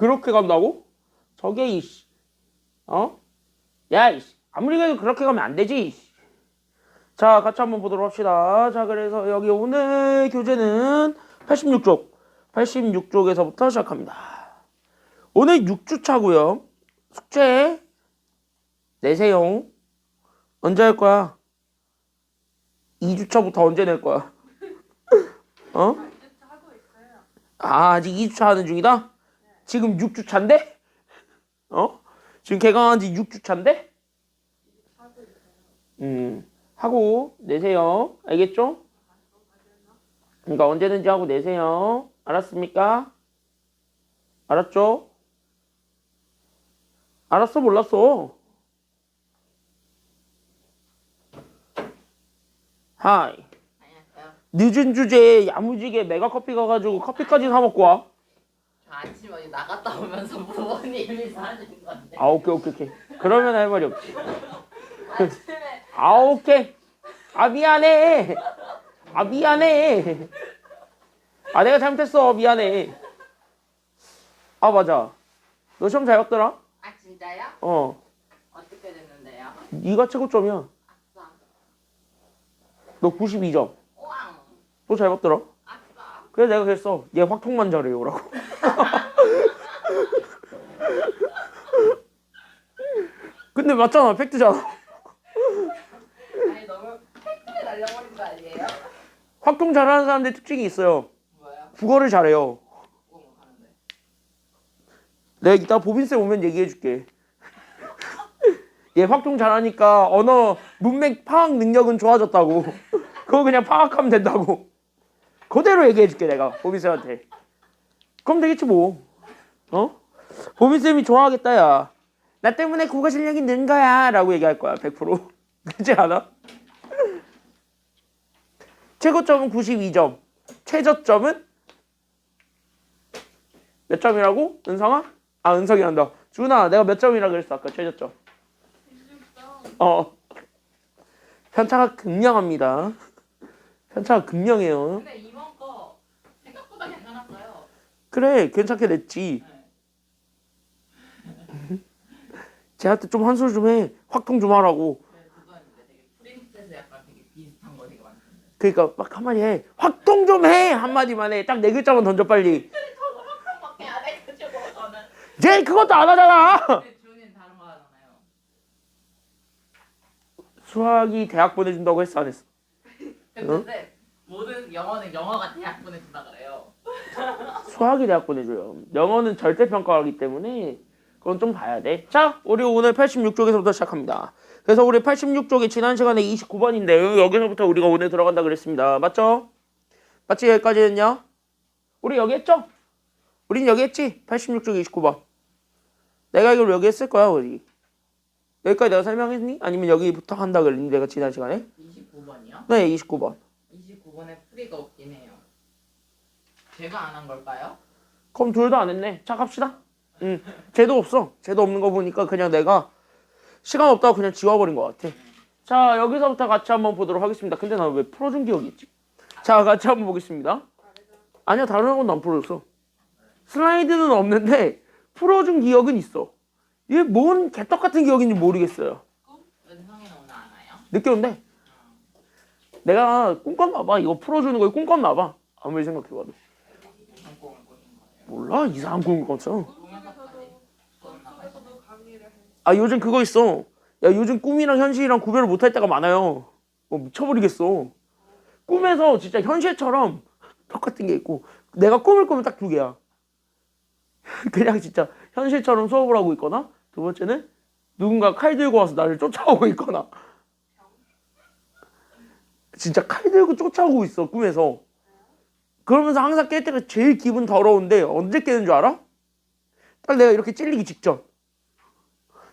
그렇게 간다고? 저게 이씨. 야 이씨. 아무리 그래도 그렇게 가면 안 되지. 이씨. 자, 같이 한번 보도록 합시다. 자, 그래서 여기 오늘 교재는 86쪽. 86쪽에서부터 시작합니다. 오늘 6주차고요. 숙제 내세요. 언제 할 거야? 2주차부터 언제 낼 거야? 아직 2주차 하는 중이다? 지금 6주차인데? 지금 개강한 지 6주차인데? 하고 내세요. 알겠죠? 그러니까 언제든지 하고 내세요. 알았습니까? 알았죠? 알았어, 몰랐어? 하이. 늦은 주제에 야무지게 메가커피 가가지고 커피까지 사 먹고 와. 저 아침 어디 나갔다 오면서 부모님이 사준 건데. 아, 오케이. 그러면 할 말이 없지. 아침에 아, 오케이. 아, 미안해. 아, 내가 잘못했어. 미안해. 아, 맞아. 너 시험 잘 봤더라? 아 진짜요? 어떻게 됐는데요? 네가 최고점이야. 아싸. 너 92점. 우왕. 너 잘 봤더라? 아싸. 그래서 내가 그랬어. 얘 확통만 잘해요라고. 근데 맞잖아. 팩트잖아. 아니 너무 팩트에 날려버린 거 아니에요? 확통 잘하는 사람들 특징이 있어요. 뭐요? 국어를 잘해요. 그거 못 하는데. 내가 이따 보빈쌤 오면 얘기해줄게. 얘 확통 잘하니까 언어 문맥 파악 능력은 좋아졌다고. 그거 그냥 파악하면 된다고. 그대로 얘기해줄게 내가 보빈쌤한테. 그럼 되겠지 뭐. 보빈쌤이 좋아하겠다 야. 나 때문에 국어 실력이 는 거야 라고 얘기할 거야 100%. 그렇지 않아? 최고점은 92점. 최저점은 몇 점이라고? 은성아? 아, 은성이란다. 준아, 내가 몇 점이라 그랬어 아까 최저점. 편차가 극명합니다. 편차가 극명해요. 근데 이번 거 생각보다 괜찮았어요. 그래, 괜찮게 냈지. 쟤한테 좀 한술 좀 해. 확통 좀 하라고. 그거 했는데 되게 프린세스 약간 되게 비슷한 거 되게 많던데. 그러니까 막 한마디 해. 확통 좀 해. 한마디만 해. 딱 네 글자만 던져 빨리. 근데 저도 확정밖에 안 해가지고 저는. 쟤 그것도 안 하잖아. 근데 준이는 다른 거 하잖아요. 수학이 대학 보내준다고 했어 안 했어? 근데 모든 영어는 영어가 대학 보내준다 그래요. 수학이 대학 보내줘요. 영어는 절대평가하기 때문에 그건 좀 봐야 돼. 자, 우리 오늘 86쪽에서부터 시작합니다. 그래서 우리 86쪽이 지난 시간에 29번인데 여기서부터 우리가 오늘 들어간다 그랬습니다. 맞죠? 맞지? 여기까지는요? 우리 여기 했죠? 우린 여기 했지? 86쪽 29번. 내가 이걸 여기 했을 거야 우리. 여기까지 내가 설명했니? 아니면 여기부터 한다 그랬니? 내가 지난 시간에? 29번이요? 네, 29번. 29번에 풀이가 없긴 해요. 제가 안 한 걸까요? 그럼 둘 다 안 했네. 자, 갑시다. 쟤도 없어. 쟤도 없는 거 보니까 그냥 내가 시간 없다고 그냥 지워버린 것 같아. 자, 여기서부터 같이 한번 보도록 하겠습니다. 근데 나 왜 풀어준 기억이 있지? 자, 같이 한번 보겠습니다. 아니야, 다른 학원도 안 풀어줬어. 슬라이드는 없는데 풀어준 기억은 있어. 이게 뭔 개떡 같은 기억인지 모르겠어요. 은성이는 오늘 안 와요? 늦게 온대. 내가 꿈꿨나 봐. 이거 풀어주는 거 꿈꿨나 봐. 아무리 생각해봐도. 무슨 꿈을 꾸신 거예요? 몰라, 이상한 꿈 꿨어. 동영상까지 아, 요즘 그거 있어. 야, 요즘 꿈이랑 현실이랑 구별을 못할 때가 많아요. 미쳐버리겠어. 꿈에서 진짜 현실처럼 똑같은 게 있고, 내가 꿈을 꾸면 딱 두 개야. 그냥 진짜 현실처럼 수업을 하고 있거나, 두 번째는 누군가 칼 들고 와서 나를 쫓아오고 있거나. 진짜 칼 들고 쫓아오고 있어, 꿈에서. 그러면서 항상 깰 때가 제일 기분 더러운데, 언제 깨는 줄 알아? 딱 내가 이렇게 찔리기 직전.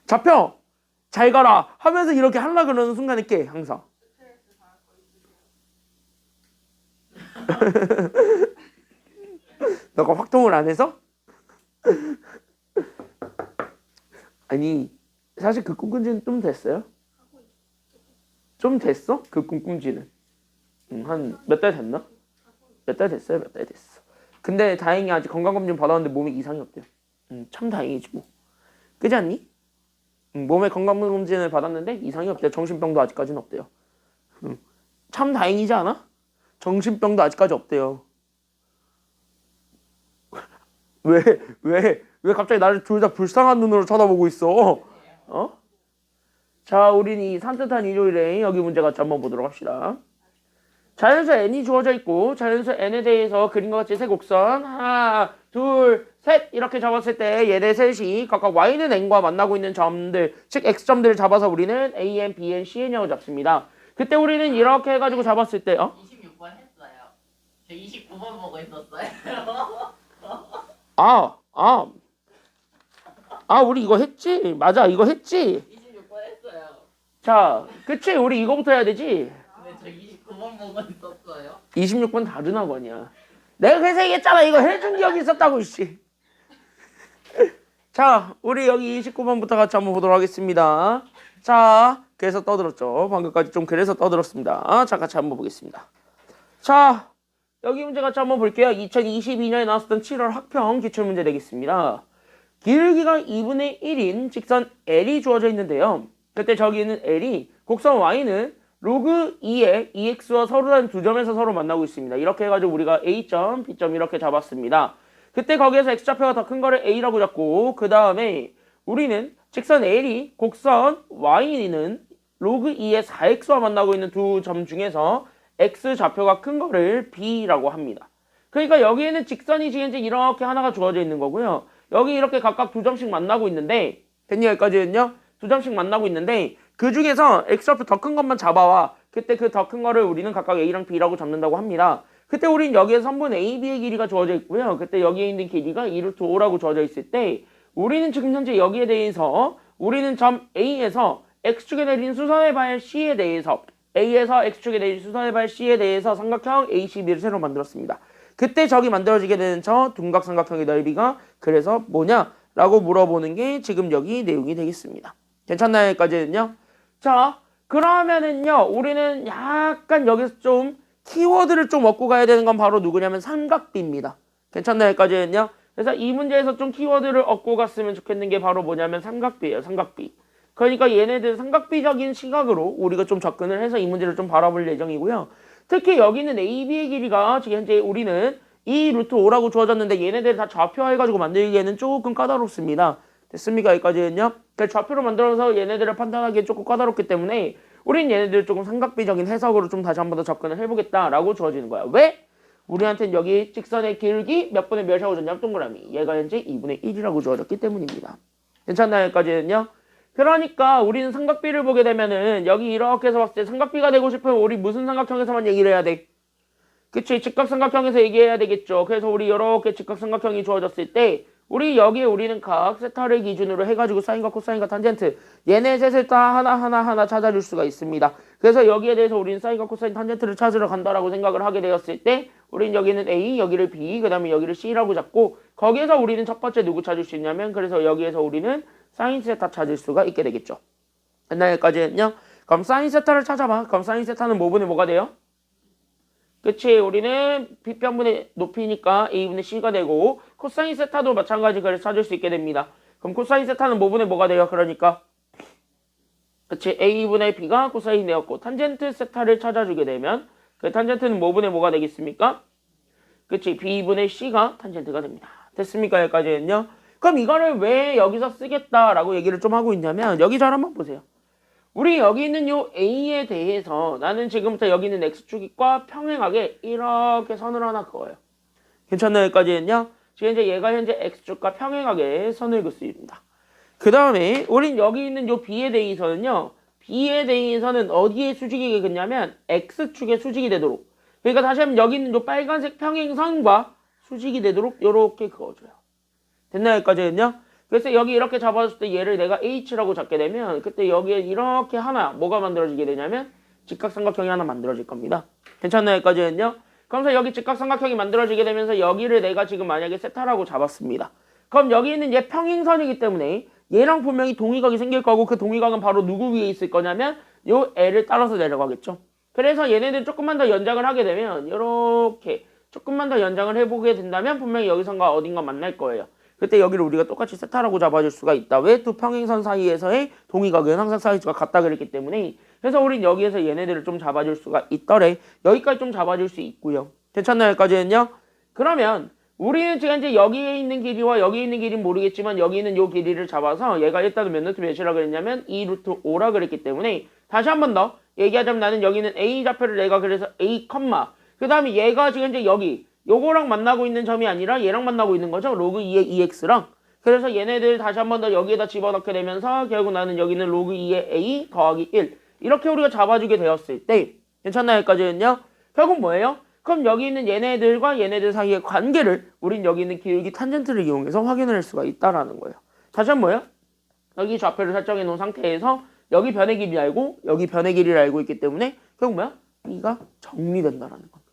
잡혀! 잘 가라! 하면서 이렇게 하려고 그러는 순간에 깨, 항상. 너가 확통을 안 해서? 아니, 사실 그 꿈꾼지는 좀 됐어요? 좀 됐어? 그 꿈꾼지는. 한 몇 달 됐나? 몇 달 됐어요? 몇 달 됐어. 근데 다행히 아직 건강검진 받았는데 몸에 이상이 없대요. 참 다행이지 뭐. 그지 않니? 몸의 건강검진을 받았는데 이상이 없대요. 정신병도 아직까지는 없대요. 참 다행이지 않아? 정신병도 아직까지 없대요. 왜 갑자기 나를 둘 다 불쌍한 눈으로 쳐다보고 있어? 어? 자, 우린 이 산뜻한 일요일에 여기 문제 같이 한번 보도록 합시다. 자연수 n이 주어져 있고 자연수 n에 대해서 그림과 같이 세 곡선 하나, 둘, 셋 이렇게 잡았을 때 얘네 셋이 각각 y는 n과 만나고 있는 점들, 즉 x점들을 잡아서 우리는 a, n, b, n, c, n이라고 잡습니다. 그때 우리는 이렇게 해가지고 잡았을 때 26번 했어요. 저 29번 보고 있었어요. 우리 이거 했지? 맞아, 이거 했지? 26번 했어요. 자, 그치? 우리 이거부터 해야 되지? 근데 저 29번 보고 있었어요. 26번 다른 학원이야. 내가 그래서 얘기했잖아. 이거 해준 기억이 있었다고, 씨. 자, 우리 여기 29번부터 같이 한번 보도록 하겠습니다. 자, 그래서 떠들었죠. 방금까지 좀 그래서 떠들었습니다. 자, 같이 한번 보겠습니다. 자, 여기 문제 같이 한번 볼게요. 2022년에 나왔었던 7월 학평 기출문제 되겠습니다. 길기가 2분의 1인 직선 L이 주어져 있는데요. 그때 저기 있는 L이 곡선 Y는 로그 2의 2x와 서로 다른 두 점에서 서로 만나고 있습니다. 이렇게 해가지고 우리가 A점, B점 이렇게 잡았습니다. 그때 거기에서 x좌표가 더 큰 거를 A라고 잡고 그 다음에 우리는 직선 L이 곡선 Y는 로그 2의 4x와 만나고 있는 두 점 중에서 x좌표가 큰 거를 B라고 합니다. 그러니까 여기에는 직선이 지금 이렇게 하나가 주어져 있는 거고요. 여기 이렇게 각각 두 점씩 만나고 있는데 됐니? 여기까지는요? 두 점씩 만나고 있는데 그 중에서 x좌표 더 큰 것만 잡아와. 그때 그 더 큰 거를 우리는 각각 a랑 b라고 잡는다고 합니다. 그때 우린 여기에 선분 AB의 길이가 주어져 있고요. 그때 여기에 있는 길이가 2루트 5라고 주어져 있을 때 우리는 지금 현재 여기에 대해서 우리는 점 A에서 x축에 내린 수선의 발 C에 대해서 A에서 x축에 내린 수선의 발 C에 대해서 삼각형 ACB를 새로 만들었습니다. 그때 저기 만들어지게 되는 저 둔각삼각형의 넓이가 그래서 뭐냐? 라고 물어보는 게 지금 여기 내용이 되겠습니다. 괜찮나요? 여기까지는요? 자, 그러면은요, 우리는 약간 여기서 좀 키워드를 좀 얻고 가야 되는 건 바로 누구냐면 삼각비입니다. 괜찮나요? 여기까지는요? 그래서 이 문제에서 좀 키워드를 얻고 갔으면 좋겠는 게 바로 뭐냐면 삼각비예요. 삼각비. 그러니까 얘네들 삼각비적인 시각으로 우리가 좀 접근을 해서 이 문제를 좀 바라볼 예정이고요. 특히 여기는 AB의 길이가 지금 현재 우리는 2루트 5라고 주어졌는데 얘네들 다 좌표해가지고 만들기에는 조금 까다롭습니다. 됐습니까? 여기까지는요. 좌표로 만들어서 얘네들을 판단하기에 조금 까다롭기 때문에 우린 얘네들 조금 삼각비적인 해석으로 좀 다시 한 번 더 접근을 해보겠다라고 주어지는 거야. 왜? 우리한테는 여기 직선의 길기 몇 분의 몇이라고 줬냐면 동그라미. 얘가 현재 2분의 1이라고 주어졌기 때문입니다. 괜찮나요? 여기까지는요. 그러니까 우리는 삼각비를 보게 되면은 여기 이렇게 해서 봤을 때 삼각비가 되고 싶으면 우리 무슨 삼각형에서만 얘기를 해야 돼? 그치? 직각삼각형에서 얘기해야 되겠죠. 그래서 우리 이렇게 직각삼각형이 주어졌을 때 우리 여기에 우리는 각 세타를 기준으로 해가지고 사인과 코사인과 탄젠트 얘네 셋을 다 하나 찾아줄 수가 있습니다. 그래서 여기에 대해서 우리는 사인과 코사인 탄젠트를 찾으러 간다라고 생각을 하게 되었을 때 우리는 여기는 A, 여기를 B, 그 다음에 여기를 C라고 잡고 거기에서 우리는 첫 번째 누구 찾을 수 있냐면 그래서 여기에서 우리는 사인 세타 찾을 수가 있게 되겠죠. 옛날 여기까지는요. 그럼 사인 세타를 찾아봐. 그럼 사인 세타는 뭐분의 뭐가 돼요? 그치? 우리는 B편분의 높이니까 A분의 C가 되고 코사인 세타도 마찬가지 그래서 찾을 수 있게 됩니다. 그럼 코사인 세타는 뭐분의 뭐가 돼요? 그러니까 그치? A분의 B가 코사인 되었고 탄젠트 세타를 찾아주게 되면 그 탄젠트는 뭐분의 뭐가 되겠습니까? 그치? B분의 C가 탄젠트가 됩니다. 됐습니까? 여기까지는요. 그럼 이거를 왜 여기서 쓰겠다라고 얘기를 좀 하고 있냐면 여기 잘 한번 보세요. 우리 여기 있는 요 A에 대해서 나는 지금부터 여기 있는 X축과 평행하게 이렇게 선을 하나 그어요. 괜찮나요? 여기까지는요. 지금 이제 얘가 현재 X축과 평행하게 선을 긋습니다. 그 다음에 우린 여기 있는 요 B에 대해서는요. B에 대해서는 어디에 수직이 긋냐면 X축에 수직이 되도록. 그러니까 다시 한번 여기 있는 요 빨간색 평행선과 수직이 되도록 이렇게 그어줘요. 됐나요? 여기까지는요. 그래서 여기 이렇게 잡아줬을 때 얘를 내가 H라고 잡게 되면 그때 여기에 이렇게 하나 뭐가 만들어지게 되냐면 직각삼각형이 하나 만들어질 겁니다. 괜찮나요? 여기까지는요. 그러면서 여기 직각삼각형이 만들어지게 되면서 여기를 내가 지금 만약에 세타라고 잡았습니다. 그럼 여기 있는 얘 평행선이기 때문에 얘랑 분명히 동위각이 생길 거고 그 동위각은 바로 누구 위에 있을 거냐면 요 L을 따라서 내려가겠죠. 그래서 얘네들 조금만 더 연장을 하게 되면 이렇게 조금만 더 연장을 해보게 된다면 분명히 여기선가 어딘가 만날 거예요. 그때 여기를 우리가 똑같이 세타라고 잡아줄 수가 있다. 왜? 두 평행선 사이에서의 동의각은 항상 사이즈가 같다 그랬기 때문에. 그래서 우린 여기에서 얘네들을 좀 잡아줄 수가 있더래. 여기까지 좀 잡아줄 수 있고요. 괜찮나요? 여기까지는요? 그러면 우리는 지금 이제 여기에 있는 길이와 여기에 있는 길이는 모르겠지만 여기 있는 요 길이를 잡아서 얘가 일단은 몇 루트 몇이라 그랬냐면 2 루트 5라 그랬기 때문에 다시 한 번 더 얘기하자면 나는 여기는 A 좌표를 내가 그래서 A, 그 다음에 얘가 지금 이제 여기 요거랑 만나고 있는 점이 아니라 얘랑 만나고 있는 거죠. 로그 2의 2x랑. 그래서 얘네들 다시 한 번 더 여기에다 집어넣게 되면서 결국 나는 여기는 로그 2의 a 더하기 1 이렇게 우리가 잡아주게 되었을 때 괜찮나요? 여기까지는요? 결국 뭐예요? 그럼 여기 있는 얘네들과 얘네들 사이의 관계를 우린 여기 있는 기울기 탄젠트를 이용해서 확인을 할 수가 있다라는 거예요. 다시 한 번 뭐예요? 여기 좌표를 설정해 놓은 상태에서 여기 변의 길이를 알고 여기 변의 길이를 알고 있기 때문에 결국 뭐야? B가 정리된다라는 겁니다.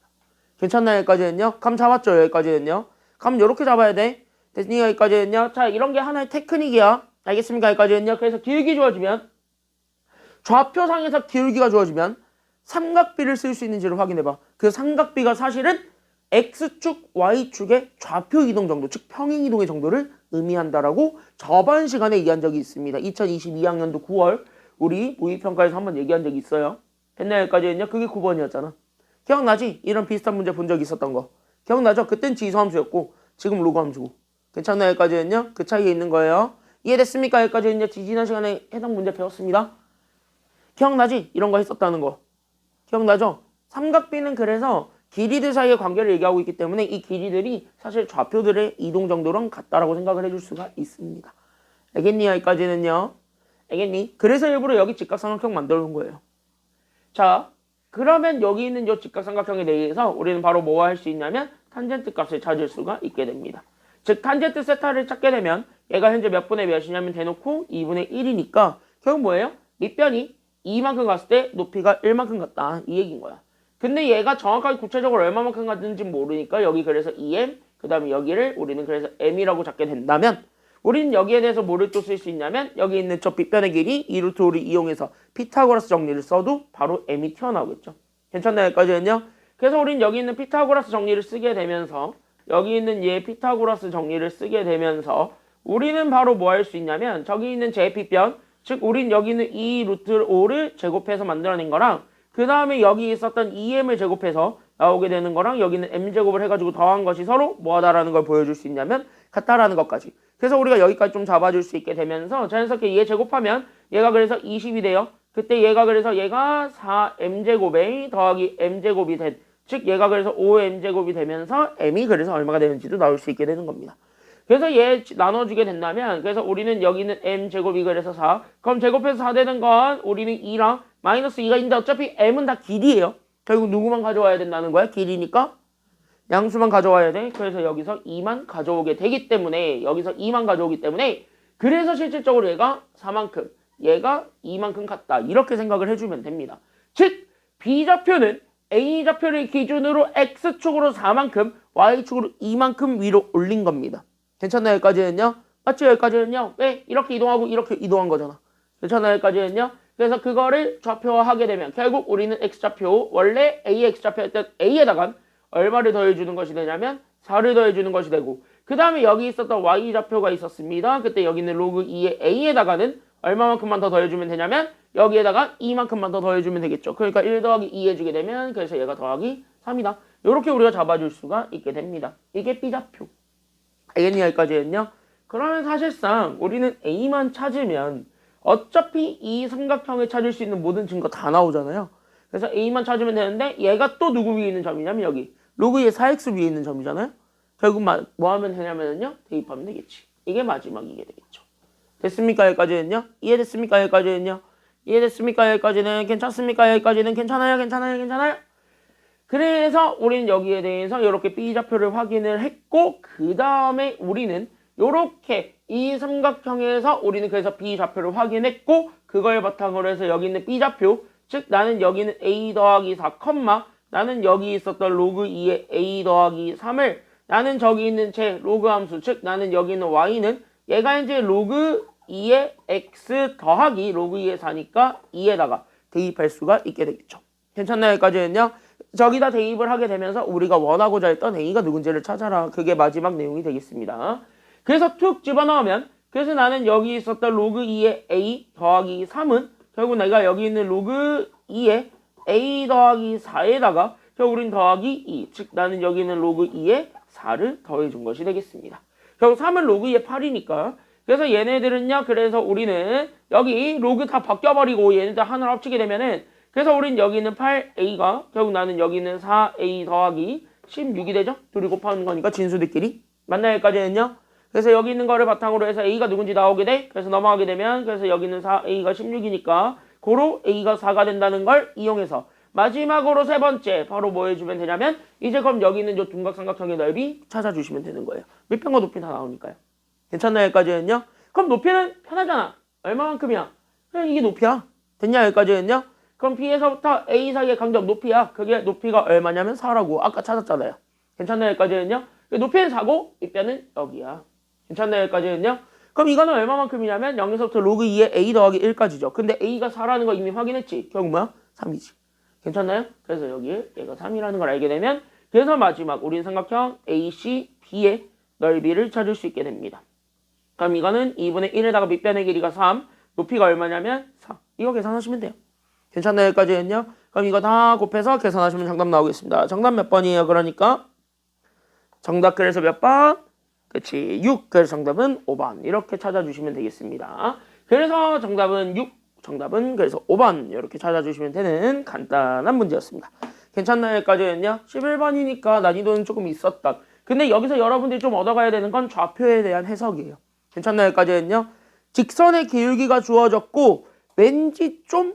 괜찮나요? 여기까지는요? 감 잡았죠? 여기까지는요? 감 이렇게 잡아야 돼. 됐으니까 여기까지는요? 자, 이런 게 하나의 테크닉이야. 알겠습니까? 여기까지는요? 그래서 기울기 좋아지면 좌표상에서 기울기가 좋아지면 삼각비를 쓸 수 있는지를 확인해봐. 그 삼각비가 사실은 X축, Y축의 좌표 이동 정도, 즉 평행 이동의 정도를 의미한다라고 저번 시간에 얘기한 적이 있습니다. 2022학년도 9월 우리 모의평가에서 한번 얘기한 적이 있어요. 옛날 여기까지는요? 그게 9번이었잖아. 기억나지? 이런 비슷한 문제 본 적 있었던 거. 기억나죠? 그땐 지수함수였고 지금 로그 함수고. 괜찮나요? 여기까지는요? 그 차이에 있는 거예요. 이해됐습니까? 여기까지는요? 지난 시간에 해당 문제 배웠습니다. 기억나지? 이런 거 했었다는 거. 기억나죠? 삼각비는 그래서 길이들 사이의 관계를 얘기하고 있기 때문에 이 길이들이 사실 좌표들의 이동 정도랑 같다라고 생각을 해줄 수가 있습니다. 알겠니? 여기까지는요? 알겠니? 그래서 일부러 여기 직각삼각형 만들어 놓은 거예요. 자, 그러면 여기 있는 이 직각삼각형에 대해서 우리는 바로 뭐 할 수 있냐면 탄젠트 값을 찾을 수가 있게 됩니다. 즉 탄젠트 세타를 찾게 되면 얘가 현재 몇 분의 몇이냐면 대놓고 2분의 1이니까 결국 뭐예요? 밑변이 2만큼 갔을 때 높이가 1만큼 갔다 이 얘기인 거야. 근데 얘가 정확하게 구체적으로 얼마만큼 갔는지 모르니까 여기 그래서 2m 그 다음에 여기를 우리는 그래서 m이라고 잡게 된다면 우리는 여기에 대해서 뭐를 또 쓸 수 있냐면 여기 있는 저 빗변의 길이 2루트 5를 이용해서 피타고라스 정리를 써도 바로 m이 튀어나오겠죠. 괜찮나요? 여기까지는요? 그래서 우리는 여기 있는 피타고라스 정리를 쓰게 되면서 여기 있는 얘 피타고라스 정리를 쓰게 되면서 우리는 바로 뭐 할 수 있냐면 저기 있는 제 빗변 즉 우린 여기 있는 2루트 5를 제곱해서 만들어낸 거랑 그 다음에 여기 있었던 2m을 제곱해서 나오게 되는 거랑 여기는 m제곱을 해가지고 더한 것이 서로 뭐하다라는 걸 보여줄 수 있냐면 같다라는 것까지. 그래서 우리가 여기까지 좀 잡아줄 수 있게 되면서 자연스럽게 얘 제곱하면 얘가 그래서 20이 돼요. 그때 얘가 그래서 얘가 4m제곱에 더하기 m제곱이 된 즉 얘가 그래서 5m제곱이 되면서 m이 그래서 얼마가 되는지도 나올 수 있게 되는 겁니다. 그래서 얘 나눠주게 된다면 그래서 우리는 여기는 m제곱이 그래서 4 그럼 제곱해서 4 되는 건 우리는 2랑 마이너스 2가 있는데 어차피 m은 다 길이에요. 결국 누구만 가져와야 된다는 거야? 길이니까 양수만 가져와야 돼. 그래서 여기서 2만 가져오게 되기 때문에 여기서 2만 가져오기 때문에 그래서 실질적으로 얘가 4만큼 얘가 2만큼 같다 이렇게 생각을 해주면 됩니다. 즉 B좌표는 A좌표를 기준으로 X축으로 4만큼 Y축으로 2만큼 위로 올린 겁니다. 괜찮나요? 여기까지는요? 맞죠? 여기까지는요? 왜? 이렇게 이동하고 이렇게 이동한 거잖아. 괜찮나요? 여기까지는요? 그래서 그거를 좌표화하게 되면 결국 우리는 X좌표 원래 AX좌표였던 A에다가 얼마를 더해주는 것이 되냐면 4를 더해주는 것이 되고 그 다음에 여기 있었던 Y좌표가 있었습니다. 그때 여기는 로그 2의 A에다가는 얼마만큼만 더 더해주면 되냐면 여기에다가 2만큼만 더 더해주면 되겠죠. 그러니까 1 더하기 2 해주게 되면 그래서 얘가 더하기 3이다. 이렇게 우리가 잡아줄 수가 있게 됩니다. 이게 B좌표. 알겠니? 여기까지는요? 그러면 사실상 우리는 A만 찾으면 어차피 이 삼각형을 찾을 수 있는 모든 증거 다 나오잖아요. 그래서 A만 찾으면 되는데 얘가 또 누구 위에 있는 점이냐면 여기 로그 2의 4x 위에 있는 점이잖아요. 결국 뭐 하면 되냐면요? 대입하면 되겠지. 이게 마지막이게 되겠죠. 됐습니까? 여기까지는요? 이해됐습니까? 여기까지는요? 이해됐습니까? 여기까지는 괜찮습니까? 여기까지는 괜찮아요? 괜찮아요? 괜찮아요? 그래서 우리는 여기에 대해서 이렇게 B좌표를 확인을 했고 그 다음에 우리는 이렇게 이 삼각형에서 우리는 그래서 B좌표를 확인했고 그걸 바탕으로 해서 여기 있는 B좌표 즉 나는 여기는 A 더하기 4, 나는 여기 있었던 로그 2의 A 더하기 3을 나는 저기 있는 제 로그 함수 즉 나는 여기 있는 Y는 얘가 이제 로그 2의 X 더하기 로그 2의 4니까 2에다가 대입할 수가 있게 되겠죠. 괜찮나요? 여기까지는요? 저기다 대입을 하게 되면서 우리가 원하고자 했던 A가 누군지를 찾아라. 그게 마지막 내용이 되겠습니다. 그래서 툭 집어넣으면 그래서 나는 여기 있었던 로그 2의 a 더하기 3은 결국 내가 여기 있는 로그 2의 a 더하기 4에다가 결국 우린 더하기 2, 즉 나는 여기 있는 로그 2의 4를 더해준 것이 되겠습니다. 결국 3은 로그 2의 8이니까 그래서 얘네들은요, 그래서 우리는 여기 로그 다 바뀌어버리고 얘네들 하나를 합치게 되면은 그래서 우린 여기 있는 8a가 결국 나는 여기 있는 4a 더하기 16이 되죠? 둘이 곱하는 거니까 진수들끼리. 맞나요? 여기까지는요? 그래서 여기 있는 거를 바탕으로 해서 a가 누군지 나오게 돼. 그래서 넘어가게 되면 그래서 여기 있는 4a가 16이니까 고로 a가 4가 된다는 걸 이용해서 마지막으로 세 번째 바로 뭐 해주면 되냐면 이제 그럼 여기 있는 요 둔각삼각형의 넓이 찾아주시면 되는 거예요. 밑변과 높이 다 나오니까요. 괜찮나요? 여기까지는요? 그럼 높이는 편하잖아. 얼마만큼이야? 그냥 이게 높이야. 됐냐? 여기까지는요? 그럼 B에서부터 A 사이의 간격 높이야. 그게 높이가 얼마냐면 4라고 아까 찾았잖아요. 괜찮나요? 여기까지는요? 높이는 4고 밑변은 여기야. 괜찮나요? 여기까지는요? 그럼 이거는 얼마만큼이냐면 0에서부터 로그 2의 A 더하기 1까지죠. 근데 A가 4라는 거 이미 확인했지? 결국 뭐야? 3이지. 괜찮나요? 그래서 여기에 얘가 3이라는 걸 알게 되면 그래서 마지막 우린 삼각형 AC, B의 넓이를 찾을 수 있게 됩니다. 그럼 이거는 2분의 1에다가 밑변의 길이가 3, 높이가 얼마냐면 4. 이거 계산하시면 돼요. 괜찮나요? 여기까지는요? 그럼 이거 다 곱해서 계산하시면 정답 나오겠습니다. 정답 몇 번이에요? 그러니까 정답 그래서 몇 번? 그치 6. 그래서 정답은 5번 이렇게 찾아주시면 되겠습니다. 그래서 정답은 6. 정답은 그래서 5번 이렇게 찾아주시면 되는 간단한 문제였습니다. 괜찮나요? 여기까지는요? 11번이니까 난이도는 조금 있었다. 근데 여기서 여러분들이 좀 얻어가야 되는 건 좌표에 대한 해석이에요. 괜찮나요? 여기까지는요? 직선의 기울기가 주어졌고 왠지 좀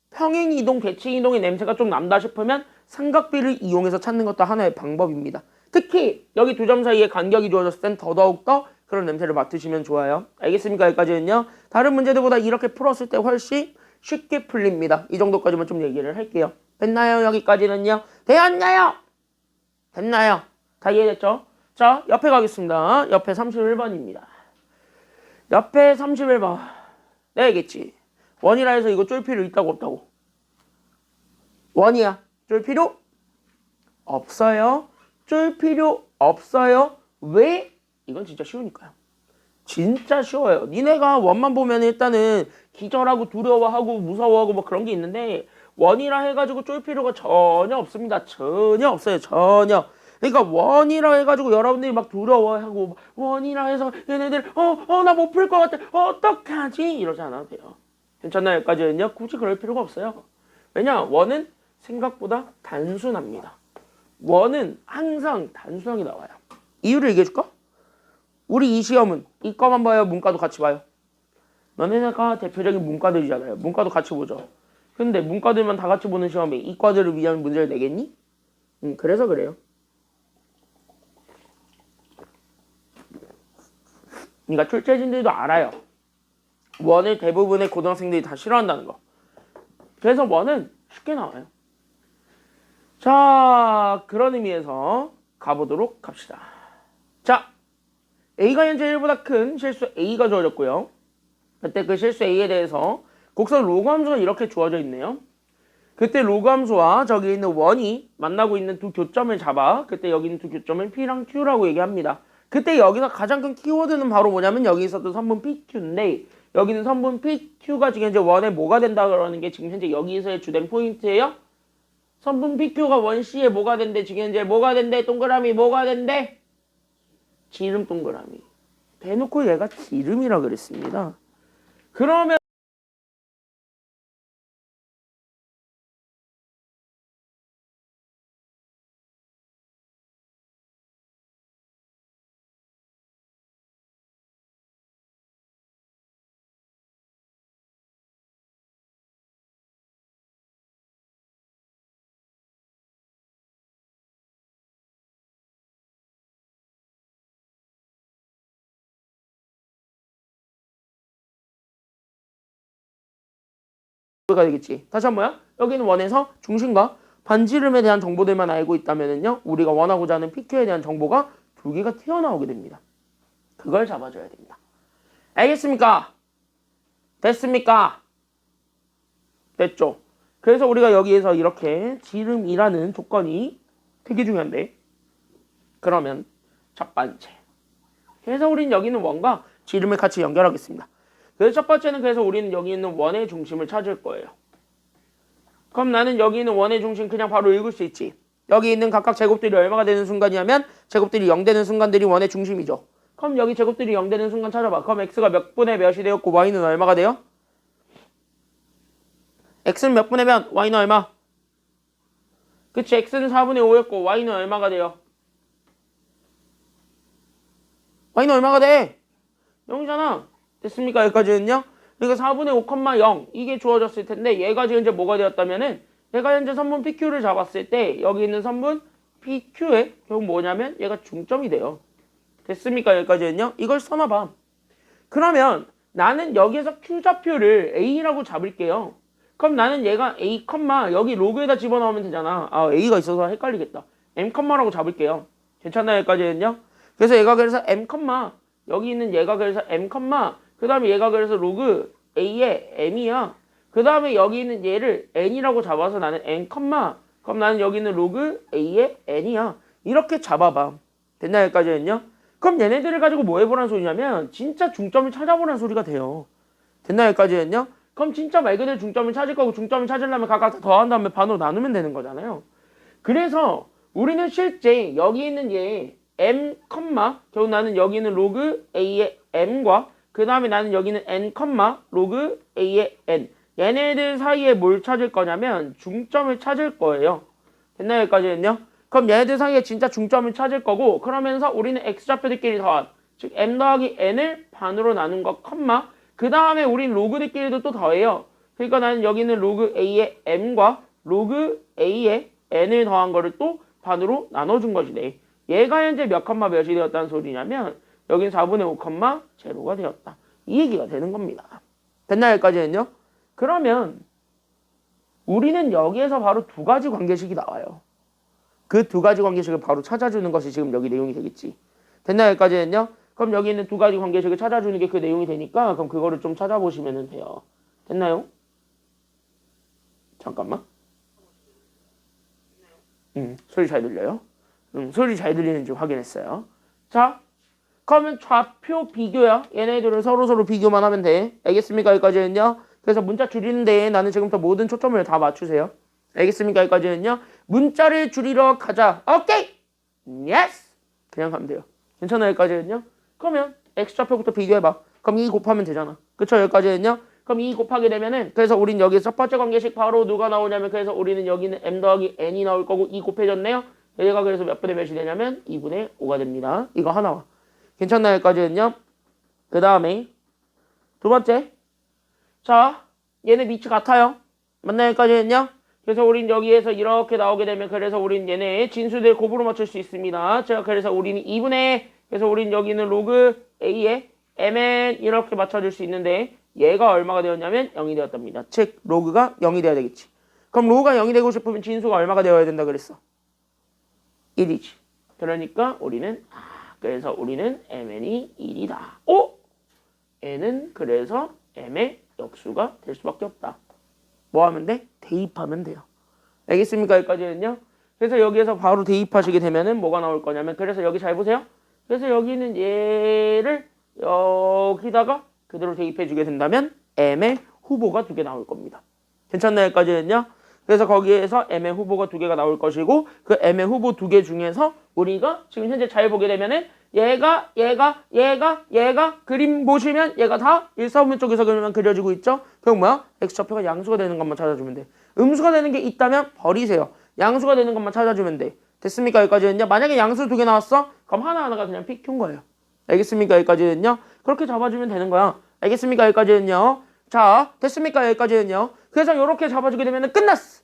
평행이동, 대칭이동의 냄새가 좀 난다 싶으면 삼각비를 이용해서 찾는 것도 하나의 방법입니다. 특히 여기 두 점 사이에 간격이 주어졌을 땐 더더욱더 그런 냄새를 맡으시면 좋아요. 알겠습니까? 여기까지는요. 다른 문제들보다 이렇게 풀었을 때 훨씬 쉽게 풀립니다. 이 정도까지만 좀 얘기를 할게요. 됐나요? 여기까지는요. 되었나요? 됐나요? 다 이해됐죠? 자, 옆에 가겠습니다. 옆에 31번입니다. 옆에 31번. 네, 알겠지? 원이라 해서 이거 쫄 필요 있다고 없다고? 원이야. 쫄 필요 없어요. 쫄 필요 없어요. 왜? 이건 진짜 쉬우니까요. 진짜 쉬워요. 니네가 원만 보면 일단은 기절하고 두려워하고 무서워하고 뭐 그런 게 있는데 원이라 해가지고 쫄 필요가 전혀 없습니다. 전혀 없어요. 전혀. 그러니까 원이라 해가지고 여러분들이 막 두려워하고 원이라 해서 얘네들 나 못 풀 것 같아. 어떡하지? 이러지 않아도 돼요. 괜찮나요? 여기까지는요? 굳이 그럴 필요가 없어요. 왜냐? 원은 생각보다 단순합니다. 원은 항상 단순하게 나와요. 이유를 얘기해줄까? 우리 이 시험은 이과만 봐요? 문과도 같이 봐요? 너네가 대표적인 문과들이잖아요. 문과도 같이 보죠. 근데 문과들만 다 같이 보는 시험에 이과들을 위한 문제를 내겠니? 그래서 그래요. 그러니까 출제진들도 알아요. 원을 대부분의 고등학생들이 다 싫어한다는 거. 그래서 원은 쉽게 나와요. 자, 그런 의미에서 가보도록 합시다. 자, A가 현재 1보다 큰 실수 A가 주어졌고요. 그때 그 실수 A에 대해서 곡선 로그 함수가 이렇게 주어져 있네요. 그때 로그 함수와 저기 있는 원이 만나고 있는 두 교점을 잡아 그때 여기 있는 두 교점을 P랑 Q라고 얘기합니다. 그때 여기서 가장 큰 키워드는 바로 뭐냐면 여기 있었던 선분 PQ인데 여기는 선분 PQ가 지금 현재 원에 뭐가 된다 그러는 게 지금 현재 여기서의 주된 포인트예요. 선분 PQ가 원 C에 뭐가 된대? 지금 현재 뭐가 된대? 동그라미 뭐가 된대? 지름 동그라미. 대놓고 얘가 지름이라 그랬습니다. 그러면 가 되겠지. 다시 한 번요. 여기는 원에서 중심과 반지름에 대한 정보들만 알고 있다면요. 우리가 원하고자 하는 PQ에 대한 정보가 두 개가 튀어나오게 됩니다. 그걸 잡아줘야 됩니다. 알겠습니까? 됐습니까? 됐죠? 그래서 우리가 여기에서 이렇게 지름이라는 조건이 되게 중요한데 그러면 첫 번째 그래서 우리는 여기 있는 원과 지름을 같이 연결하겠습니다. 그래서 첫 번째는 그래서 우리는 여기 있는 원의 중심을 찾을 거예요. 그럼 나는 여기 있는 원의 중심 그냥 바로 읽을 수 있지. 여기 있는 각각 제곱들이 얼마가 되는 순간이냐면 제곱들이 0 되는 순간들이 원의 중심이죠. 그럼 여기 제곱들이 0 되는 순간 찾아봐. 그럼 x가 몇 분의 몇이 되었고 y는 얼마가 돼요? x는 몇 분의 몇? y는 얼마? 그치, x는 4분의 5였고 y는 얼마가 돼요? y는 얼마가 돼? 0이잖아. 됐습니까? 여기까지는요? 그러니까 4분의 5,0 이게 주어졌을 텐데 얘가 지금 이제 뭐가 되었다면은 얘가 현재 선분 PQ를 잡았을 때 여기 있는 선분 PQ의 결국 뭐냐면 얘가 중점이 돼요. 됐습니까? 여기까지는요? 이걸 써놔봐. 그러면 나는 여기에서 Q좌표를 A라고 잡을게요. 그럼 나는 얘가 A, 여기 로그에다 집어넣으면 되잖아. 아, A가 있어서 헷갈리겠다. M, 라고 잡을게요. 괜찮나요? 여기까지는요? 그래서 얘가 그래서 M, 여기 있는 얘가 그래서 M, 그 다음에 얘가 그래서 로그 A의 M이야. 그 다음에 여기 있는 얘를 N이라고 잡아서 나는 N, 그럼 나는 여기 있는 로그 A의 N이야. 이렇게 잡아봐. 됐나요? 여기까지는요? 그럼 얘네들을 가지고 뭐 해보라는 소리냐면 진짜 중점을 찾아보라는 소리가 돼요. 됐나요? 여기까지는요? 그럼 진짜 말 그대로 중점을 찾을 거고 중점을 찾으려면 각각 다 더한 다음에 반으로 나누면 되는 거잖아요. 그래서 우리는 실제 여기 있는 얘 M, 결국 나는 여기 있는 로그 A의 M과 그 다음에 나는 여기 있는 N, 로그 A의 N 얘네들 사이에 뭘 찾을 거냐면 중점을 찾을 거예요. 됐나요? 여기까지는요? 그럼 얘네들 사이에 진짜 중점을 찾을 거고 그러면서 우리는 X좌표들끼리 더한 즉 M 더하기 N을 반으로 나눈 거, 그 다음에 우린 로그들끼리도 또 더해요. 그러니까 나는 여기 있는 로그 A의 M과 로그 A의 N을 더한 거를 또 반으로 나눠준 것이네. 얘가 현재 몇 컴마 몇이 되었다는 소리냐면 여긴 4분의 5 컴마 제로가 되었다. 이 얘기가 되는 겁니다. 됐나요? 여기까지는요? 그러면 우리는 여기에서 바로 두 가지 관계식이 나와요. 그 두 가지 관계식을 바로 찾아주는 것이 지금 여기 내용이 되겠지. 됐나요? 여기까지는요? 그럼 여기 있는 두 가지 관계식을 찾아주는 게 그 내용이 되니까 그럼 그거를 좀 찾아보시면 돼요. 됐나요? 잠깐만. 소리 잘 들려요? 소리 잘 들리는지 확인했어요. 자, 그러면 좌표 비교야. 얘네들은 서로 비교만 하면 돼. 알겠습니까? 여기까지는요. 그래서 문자 줄이는데 나는 지금부터 모든 초점을 다 맞추세요. 알겠습니까? 여기까지는요. 문자를 줄이러 가자. 오케이! 예스! 그냥 가면 돼요. 괜찮아요? 여기까지는요. 그러면 X좌표부터 비교해봐. 그럼 2 곱하면 되잖아. 그쵸? 여기까지는요. 그럼 2 곱하게 되면은 그래서 우린 여기 첫 번째 관계식 바로 누가 나오냐면 그래서 우리는 여기는 M 더하기 N이 나올 거고 2 곱해졌네요. 얘가 그래서 몇 분의 몇이 되냐면 2분의 5가 됩니다. 이거 하나와. 괜찮나요? 여기까지는요. 그 다음에 두 번째. 자, 얘네 밑이 같아요. 맞나요? 여기까지는요. 그래서 우린 여기에서 이렇게 나오게 되면 그래서 우린 얘네 진수들 곱으로 맞출 수 있습니다. 자, 그래서 우리는 2분의 그래서 우린 여기는 로그 A에 Mn 이렇게 맞춰줄 수 있는데 얘가 얼마가 되었냐면 0이 되었답니다. 즉 로그가 0이 돼야 되겠지. 그럼 로그가 0이 되고 싶으면 진수가 얼마가 되어야 된다 그랬어? 1이지. 그러니까 우리는 그래서 우리는 Mn이 1이다. 오! N은 그래서 M의 역수가 될 수밖에 없다. 뭐 하면 돼? 대입하면 돼요. 알겠습니까? 여기까지는요. 그래서 여기에서 바로 대입하시게 되면은 뭐가 나올 거냐면 그래서 여기 잘 보세요. 그래서 여기는 얘를 여기다가 그대로 대입해 주게 된다면 M의 후보가 2개 나올 겁니다. 괜찮나요? 여기까지는요. 그래서 거기에서 M의 후보가 2개가 나올 것이고 그 M의 후보 2개 중에서 우리가 지금 현재 잘 보게 되면은 얘가 그림 보시면 얘가 다 1, 4분면 쪽에서 그러면 그려지고 있죠. 그럼 뭐야? X좌표가 양수가 되는 것만 찾아주면 돼. 음수가 되는 게 있다면 버리세요. 양수가 되는 것만 찾아주면 돼. 됐습니까? 여기까지는요. 만약에 양수 2개 나왔어? 그럼 하나하나가 그냥 PQ인 거예요. 알겠습니까? 여기까지는요. 그렇게 잡아주면 되는 거야. 알겠습니까? 여기까지는요. 자, 됐습니까? 여기까지는요. 그래서 이렇게 잡아주게 되면 끝났어.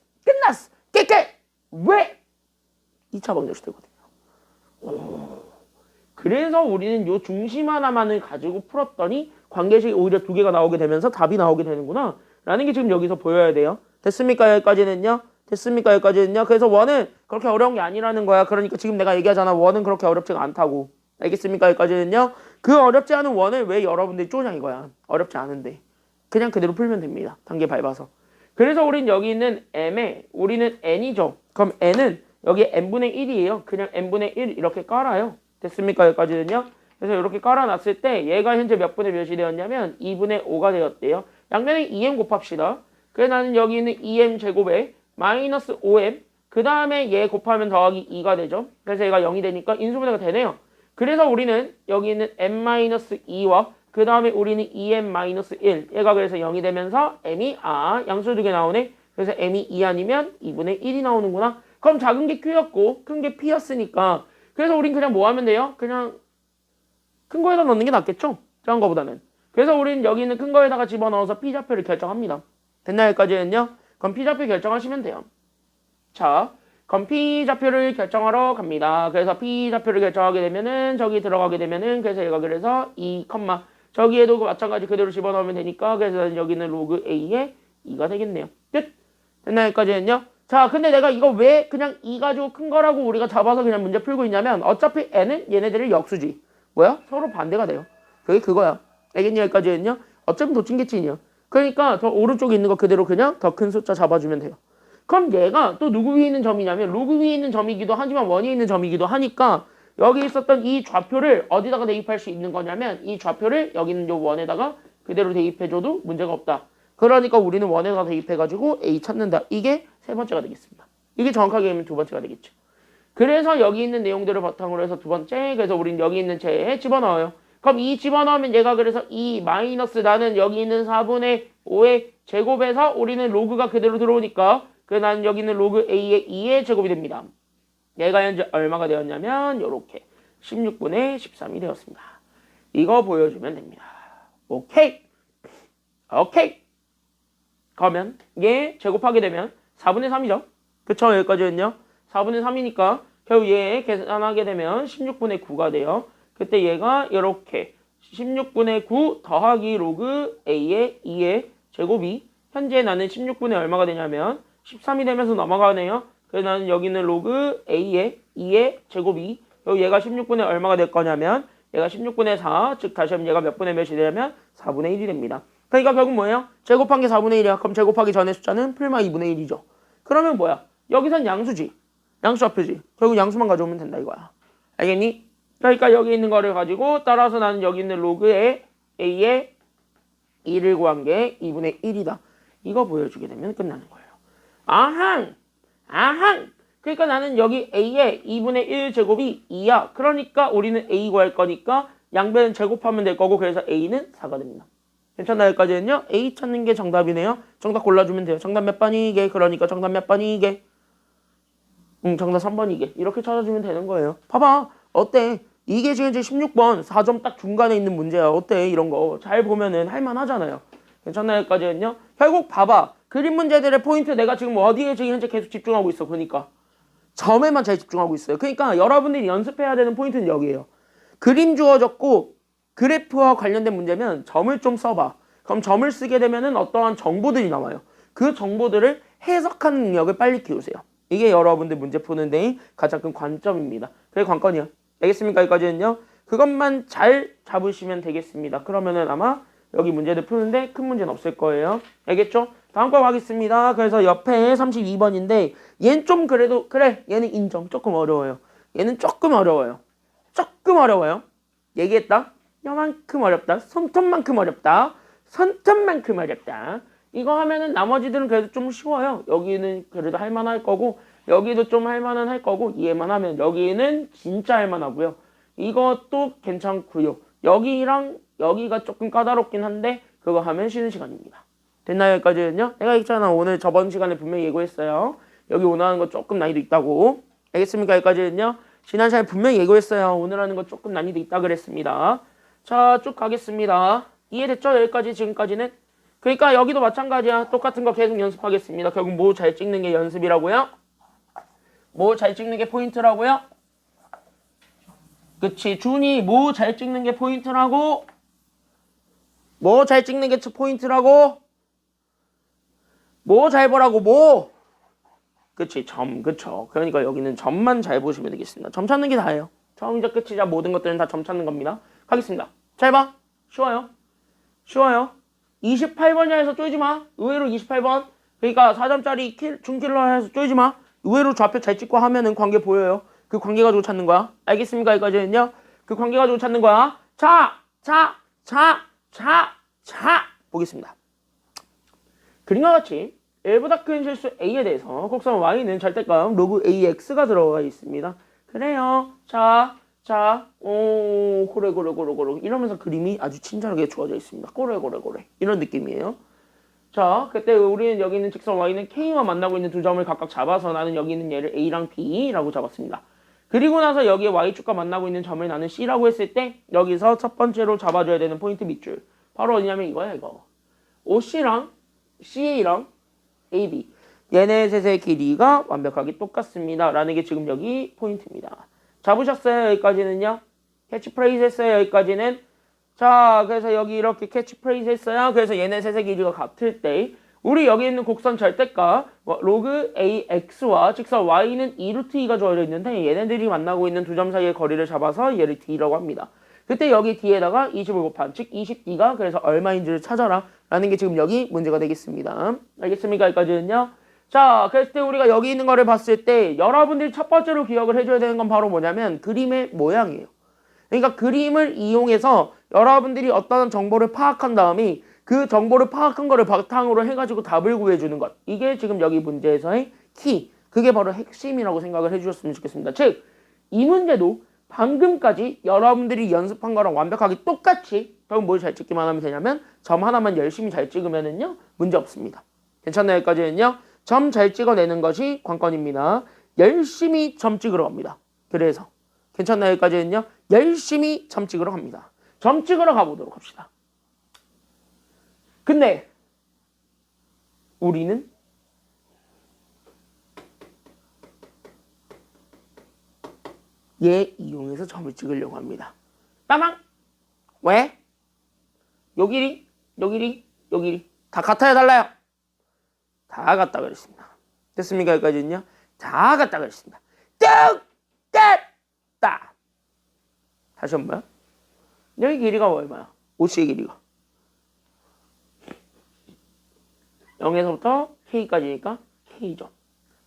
깨. 왜? 2차 방정식 되거든요. 그래서 우리는 요 중심 하나만을 가지고 풀었더니 관계식이 오히려 2개가 나오게 되면서 답이 나오게 되는구나 라는 게 지금 여기서 보여야 돼요. 됐습니까? 여기까지는요. 됐습니까? 여기까지는요. 그래서 원은 그렇게 어려운 게 아니라는 거야. 그러니까 지금 내가 얘기하잖아. 원은 그렇게 어렵지가 않다고. 알겠습니까? 여기까지는요. 그 어렵지 않은 원을 왜 여러분들이 쪼냐 이거야. 어렵지 않은데. 그냥 그대로 풀면 됩니다. 단계 밟아서. 그래서 우린 여기 있는 M에 우리는 N이죠. 그럼 N은 여기 N분의 1이에요. 그냥 N분의 1 이렇게 깔아요. 됐습니까? 여기까지는요. 그래서 이렇게 깔아놨을 때 얘가 현재 몇 분의 몇이 되었냐면 2분의 5가 되었대요. 양변에 2m 곱합시다. 그래서 나는 여기 있는 2m 제곱에 마이너스 5m 그 다음에 얘 곱하면 더하기 2가 되죠. 그래서 얘가 0이 되니까 인수분해가 되네요. 그래서 우리는 여기 있는 m-2와 그 다음에 우리는 2m-1 얘가 그래서 0이 되면서 m이 양수 두 개 나오네. 그래서 m이 2 아니면 2분의 1이 나오는구나. 그럼 작은 게 q였고 큰 게 p였으니까 그래서 우린 그냥 뭐 하면 돼요? 그냥 큰 거에다 넣는 게 낫겠죠? 작은 거보다는. 그래서 우린 여기 있는 큰 거에다가 집어넣어서 p좌표를 결정합니다. 됐나요? 여기까지는요? 그럼 p좌표 결정하시면 돼요. 자, 그럼 p좌표를 결정하러 갑니다. 그래서 p좌표를 결정하게 되면은 저기 들어가게 되면은 그래서 얘가 그래서 2, 저기에도 마찬가지 그대로 집어넣으면 되니까 그래서 여기는 로그 a의 2가 되겠네요. 끝! 됐나요? 여기까지는요? 자, 근데 내가 이거 왜 그냥 2 가지고 큰 거라고 우리가 잡아서 그냥 문제 풀고 있냐면 어차피 n은 얘네들의 역수지. 뭐야? 서로 반대가 돼요. 그게 그거야. 알겠니? 여기까지는요? 어차피 도찐개찐이야. 그러니까 저 오른쪽에 있는 거 그대로 그냥 더 큰 숫자 잡아주면 돼요. 그럼 얘가 또 누구 위에 있는 점이냐면 로그 위에 있는 점이기도 하지만 원위에 있는 점이기도 하니까 여기 있었던 이 좌표를 어디다가 대입할 수 있는 거냐면 이 좌표를 여기 있는 요 원에다가 그대로 대입해줘도 문제가 없다. 그러니까 우리는 원에다가 대입해가지고 A 찾는다. 이게 세 번째가 되겠습니다. 이게 정확하게 하면 두 번째가 되겠죠. 그래서 여기 있는 내용들을 바탕으로 해서 두 번째, 그래서 우린 여기 있는 채에 집어넣어요. 그럼 이 집어넣으면 얘가 그래서 이 마이너스 나는 여기 있는 4분의 5의 제곱에서 우리는 로그가 그대로 들어오니까 그래서 나는 여기 있는 로그 A의 2의 제곱이 됩니다. 얘가 현재 얼마가 되었냐면 요렇게 16분의 13이 되었습니다. 이거 보여주면 됩니다. 오케이. 오케이. 그러면 얘 제곱하게 되면 4분의 3이죠. 그쵸? 여기까지는요. 4분의 3이니까 결국 얘 계산하게 되면 16분의 9가 돼요. 그때 얘가 이렇게 16분의 9 더하기 로그 A의 2의 제곱이 현재 나는 16분의 얼마가 되냐면 13이 되면서 넘어가네요. 그래서 나는 여기 있는 로그 A의 2의 제곱이 얘가 16분의 얼마가 될 거냐면 얘가 16분의 4, 즉 다시 하면 얘가 몇 분의 몇이 되냐면 4분의 1이 됩니다. 그러니까 결국 뭐예요? 제곱한 게 4분의 1이야. 그럼 제곱하기 전의 숫자는 풀마 2분의 1이죠. 그러면 뭐야? 여기선 양수지. 양수좌표지. 결국 양수만 가져오면 된다 이거야. 알겠니? 그러니까 여기 있는 거를 가지고 따라서 나는 여기 있는 로그에 A의 2를 구한 게 2분의 1이다. 이거 보여주게 되면 끝나는 거예요. 아항! 그러니까 나는 여기 A의 2분의 1 제곱이 2야. 그러니까 우리는 A 구할 거니까 양변은 제곱하면 될 거고 그래서 A는 4가 됩니다. 괜찮나요? 여기까지는요? A 찾는 게 정답이네요. 정답 골라주면 돼요. 정답 몇 번이게? 그러니까 정답 몇 번이게? 정답 3번이게. 이렇게 찾아주면 되는 거예요. 봐봐. 어때? 이게 지금 이제 16번 4점 딱 중간에 있는 문제야. 어때? 이런 거 잘 보면은 할만하잖아요. 괜찮나요? 여기까지는요? 결국 봐봐. 그림 문제들의 포인트 내가 지금 어디에 지금 현재 계속 집중하고 있어. 그러니까 점에만 잘 집중하고 있어요. 그러니까 여러분들이 연습해야 되는 포인트는 여기에요. 그림 주어졌고 그래프와 관련된 문제면 점을 좀 써봐. 그럼 점을 쓰게 되면은 어떠한 정보들이 나와요. 그 정보들을 해석하는 능력을 빨리 키우세요. 이게 여러분들 문제 푸는 데의 가장 큰 관점입니다. 그게 관건이야. 알겠습니까? 여기까지는요. 그것만 잘 잡으시면 되겠습니다. 그러면은 아마 여기 문제들 푸는데 큰 문제는 없을 거예요. 알겠죠? 다음 거 가겠습니다. 그래서 옆에 32번인데 얘는 좀 그래도 그래 얘는 인정. 조금 어려워요. 얘는 조금 어려워요. 조금 어려워요. 얘기했다. 요만큼 어렵다. 손톱만큼 어렵다. 손톱만큼 어렵다. 이거 하면은 나머지들은 그래도 좀 쉬워요. 여기는 그래도 할만할 거고 여기도 좀 할만은 할 거고 이해만 하면 여기는 진짜 할만하고요. 이것도 괜찮고요. 여기랑 여기가 조금 까다롭긴 한데 그거 하면 쉬는 시간입니다. 됐나요? 여기까지는요? 내가 있잖아. 오늘 저번 시간에 분명히 예고했어요. 여기 오늘 하는 거 조금 난이도 있다고. 알겠습니까? 여기까지는요? 지난 시간에 분명히 예고했어요. 오늘 하는 거 조금 난이도 있다 그랬습니다. 자, 쭉 가겠습니다. 이해됐죠? 여기까지 지금까지는? 그러니까 여기도 마찬가지야. 똑같은 거 계속 연습하겠습니다. 결국 뭐 잘 찍는 게 연습이라고요? 뭐 잘 찍는 게 포인트라고요? 그치. 준이 뭐 잘 찍는 게 포인트라고? 뭐 잘 찍는 게 포인트라고? 뭐 잘 보라고 뭐? 그치. 점. 그쵸. 그러니까 여기는 점만 잘 보시면 되겠습니다. 점 찾는 게 다예요. 처음이자 끝이자 모든 것들은 다 점 찾는 겁니다. 가겠습니다. 잘 봐. 쉬워요. 쉬워요. 28번이라 해서 쪼이지 마. 의외로 28번. 그러니까 4점짜리 중킬러 해서 쪼이지 마. 의외로 좌표 잘 찍고 하면은 관계 보여요. 그 관계 가지고 찾는 거야. 알겠습니까? 여기까지는요. 그 관계 가지고 찾는 거야. 자, 보겠습니다. 그림과 같이 1보다 큰 실수 a에 대해서 곡선 y는 절대값 로그 ax가 들어가 있습니다. 그래요. 그래. 이러면서 그림이 아주 친절하게 주어져 있습니다. 고래. 이런 느낌이에요. 자, 그때 우리는 여기 있는 직선 y는 k와 만나고 있는 두 점을 각각 잡아서 나는 여기 있는 얘를 a랑 b라고 잡았습니다. 그리고 나서 여기에 y축과 만나고 있는 점을 나는 c라고 했을 때 여기서 첫 번째로 잡아줘야 되는 포인트 밑줄. 바로 어디냐면 이거야, 이거. OC랑 CA랑 AB. 얘네 셋의 길이가 완벽하게 똑같습니다. 라는 게 지금 여기 포인트입니다. 잡으셨어요? 여기까지는요? 캐치프레이즈 했어요? 여기까지는? 자, 그래서 여기 이렇게 캐치프레이즈 했어요. 그래서 얘네 셋의 길이가 같을 때 우리 여기 있는 곡선 절대값 로그 AX와 직선 Y는 2루트 2가 주어져 있는데 얘네들이 만나고 있는 두 점 사이의 거리를 잡아서 얘를 D라고 합니다. 그때 여기 D에다가 20을 곱한 즉 20D가 그래서 얼마인지를 찾아라 라는 게 지금 여기 문제가 되겠습니다. 알겠습니까? 여기까지는요. 자, 그랬을 때 우리가 여기 있는 거를 봤을 때 여러분들이 첫 번째로 기억을 해줘야 되는 건 바로 뭐냐면 그림의 모양이에요. 그러니까 그림을 이용해서 여러분들이 어떤 정보를 파악한 다음에 그 정보를 파악한 거를 바탕으로 해가지고 답을 구해주는 것. 이게 지금 여기 문제에서의 키. 그게 바로 핵심이라고 생각을 해주셨으면 좋겠습니다. 즉, 이 문제도 방금까지 여러분들이 연습한 거랑 완벽하게 똑같이 그럼 뭘 잘 찍기만 하면 되냐면 점 하나만 열심히 잘 찍으면은요 문제 없습니다. 괜찮나요? 여기까지는요. 점 잘 찍어내는 것이 관건입니다. 열심히 점 찍으러 갑니다. 그래서 괜찮나요? 여기까지는요. 열심히 점 찍으러 갑니다. 점 찍으러 가보도록 합시다. 근데 우리는 얘 이용해서 점을 찍으려고 합니다. 빠망! 왜? 요 길이 다 같아야 달라요. 다 같다 그랬습니다. 됐습니까? 여기까지는요. 다 같다 그랬습니다. 똑같다. 다시 한번. 여기 길이가 얼마야? OC의 길이가 0에서부터 K까지니까 K점.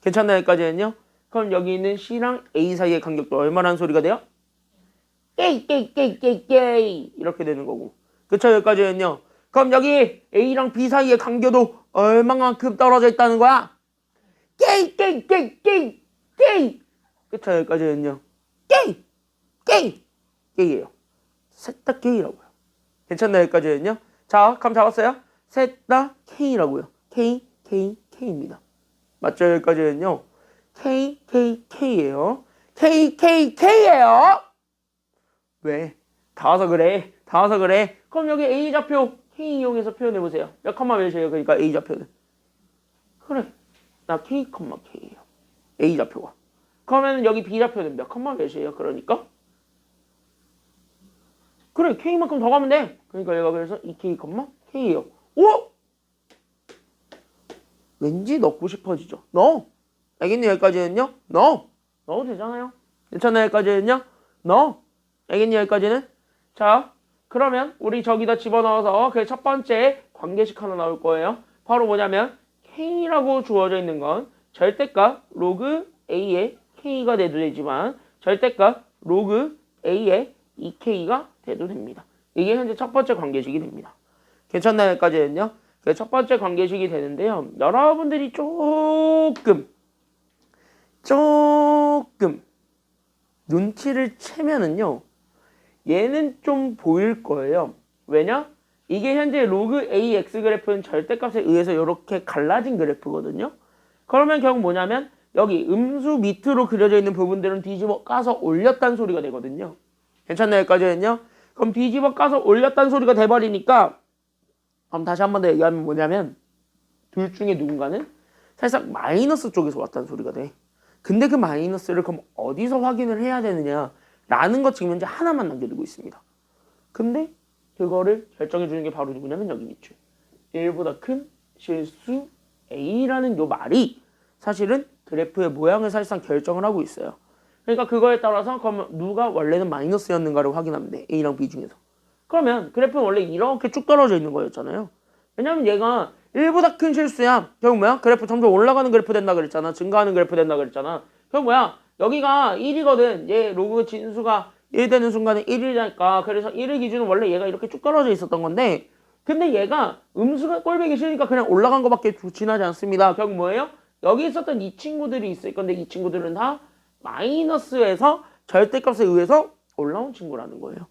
괜찮나요? 여기까지는요. 그럼 여기 있는 C랑 A 사이의 간격도 얼마라는 소리가 돼요? K 이렇게 되는 거고. 그쵸? 여기까지는요. 그럼 여기 A랑 B 사이의 간격도 얼마만큼 떨어져 있다는 거야? K 그쵸? 여기까지는요. K예요. 셋 다 K라고요. 괜찮나요? 여기까지는요. 자, 감 잡았어요? 셋 다 K라고요. K입니다. 맞죠? 여기까지는요. K예요. K예요. 왜? 다 와서 그래. 그럼 여기 A 좌표 K 이용해서 표현해보세요. 몇 컴마 몇이에요? 그러니까 A 좌표는. 그래. 나 K예요. A 좌표가. 그러면 여기 B 좌표는 몇 컴마 몇이에요? 그러니까. 그래. K만큼 더 가면 돼. 그러니까 얘가 그래서 2K, K예요. 오! 왠지 넣고 싶어지죠. 넣어. 알겠니? 여기까지는요. 넣어도 되잖아요. 괜찮아요? 여기까지는요. 넣어. 알겠니? 여기까지는. 자, 그러면 우리 저기다 집어넣어서 그 첫 번째 관계식 하나 나올 거예요. 바로 뭐냐면 K라고 주어져 있는 건 절대값 로그 A의 K가 돼도 되지만 절대값 로그 A의 2K가 돼도 됩니다. 이게 현재 첫 번째 관계식이 됩니다. 괜찮나요? 여기까지는요. 첫 번째 관계식이 되는데요. 여러분들이 조금 눈치를 채면은요. 얘는 좀 보일 거예요. 왜냐? 이게 현재 로그 AX 그래프는 절대값에 의해서 이렇게 갈라진 그래프거든요. 그러면 결국 뭐냐면 여기 음수 밑으로 그려져 있는 부분들은 뒤집어 까서 올렸다는 소리가 되거든요. 괜찮나요? 여기까지는요. 그럼 뒤집어 까서 올렸다는 소리가 돼버리니까 그럼 다시 한 번 더 얘기하면 뭐냐면 둘 중에 누군가는 살짝 마이너스 쪽에서 왔다는 소리가 돼. 근데 그 마이너스를 그럼 어디서 확인을 해야 되느냐라는 것 지금 현재 하나만 남겨두고 있습니다. 근데 그거를 결정해 주는 게 바로 누구냐면 여기 밑줄. 1보다 큰 실수 A라는 요 말이 사실은 그래프의 모양을 사실상 결정을 하고 있어요. 그러니까 그거에 따라서 그럼 누가 원래는 마이너스였는가를 확인하면 돼. A랑 B 중에서. 그러면 그래프는 원래 이렇게 쭉 떨어져 있는 거였잖아요. 왜냐면 얘가 1보다 큰 실수야. 결국 뭐야? 그래프 점점 올라가는 그래프 된다 그랬잖아. 증가하는 그래프 된다 그랬잖아. 결국 뭐야? 여기가 1이거든. 얘 로그 진수가 1 되는 순간에 1이니까 그래서 1을 기준으로 원래 얘가 이렇게 쭉 떨어져 있었던 건데 근데 얘가 음수가 꼴보기 싫으니까 그냥 올라간 거밖에 지나지 않습니다. 결국 뭐예요? 여기 있었던 이 친구들이 있을 건데 이 친구들은 다 마이너스에서 절대값에 의해서 올라온 친구라는 거예요.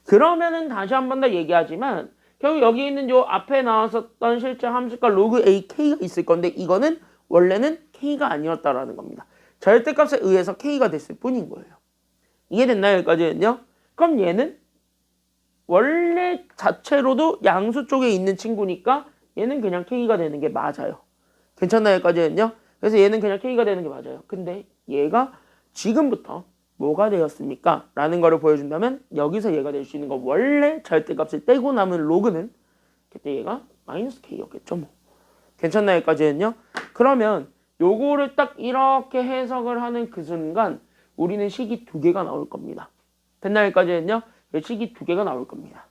그러면은 다시 한 번 더 얘기하지만 결국 여기 있는 요 앞에 나왔었던 실제 함수가 로그 AK가 있을 건데 이거는 원래는 K가 아니었다라는 겁니다. 절대값에 의해서 K가 됐을 뿐인 거예요. 이해됐나요? 여기까지는요? 그럼 얘는 원래 자체로도 양수 쪽에 있는 친구니까 얘는 그냥 K가 되는 게 맞아요. 괜찮나요? 여기까지는요? 그래서 얘는 그냥 K가 되는 게 맞아요. 근데 얘가 지금부터 뭐가 되었습니까? 라는 거를 보여준다면 여기서 얘가 될 수 있는 거 원래 절대값을 떼고 남은 로그는 그때 얘가 마이너스 K였겠죠 뭐. 괜찮나요? 여기까지는요? 그러면 요거를 딱 이렇게 해석을 하는 그 순간 우리는 식이 두 개가 나올 겁니다. 됐나요? 여기까지는요? 식이 두 개가 나올 겁니다.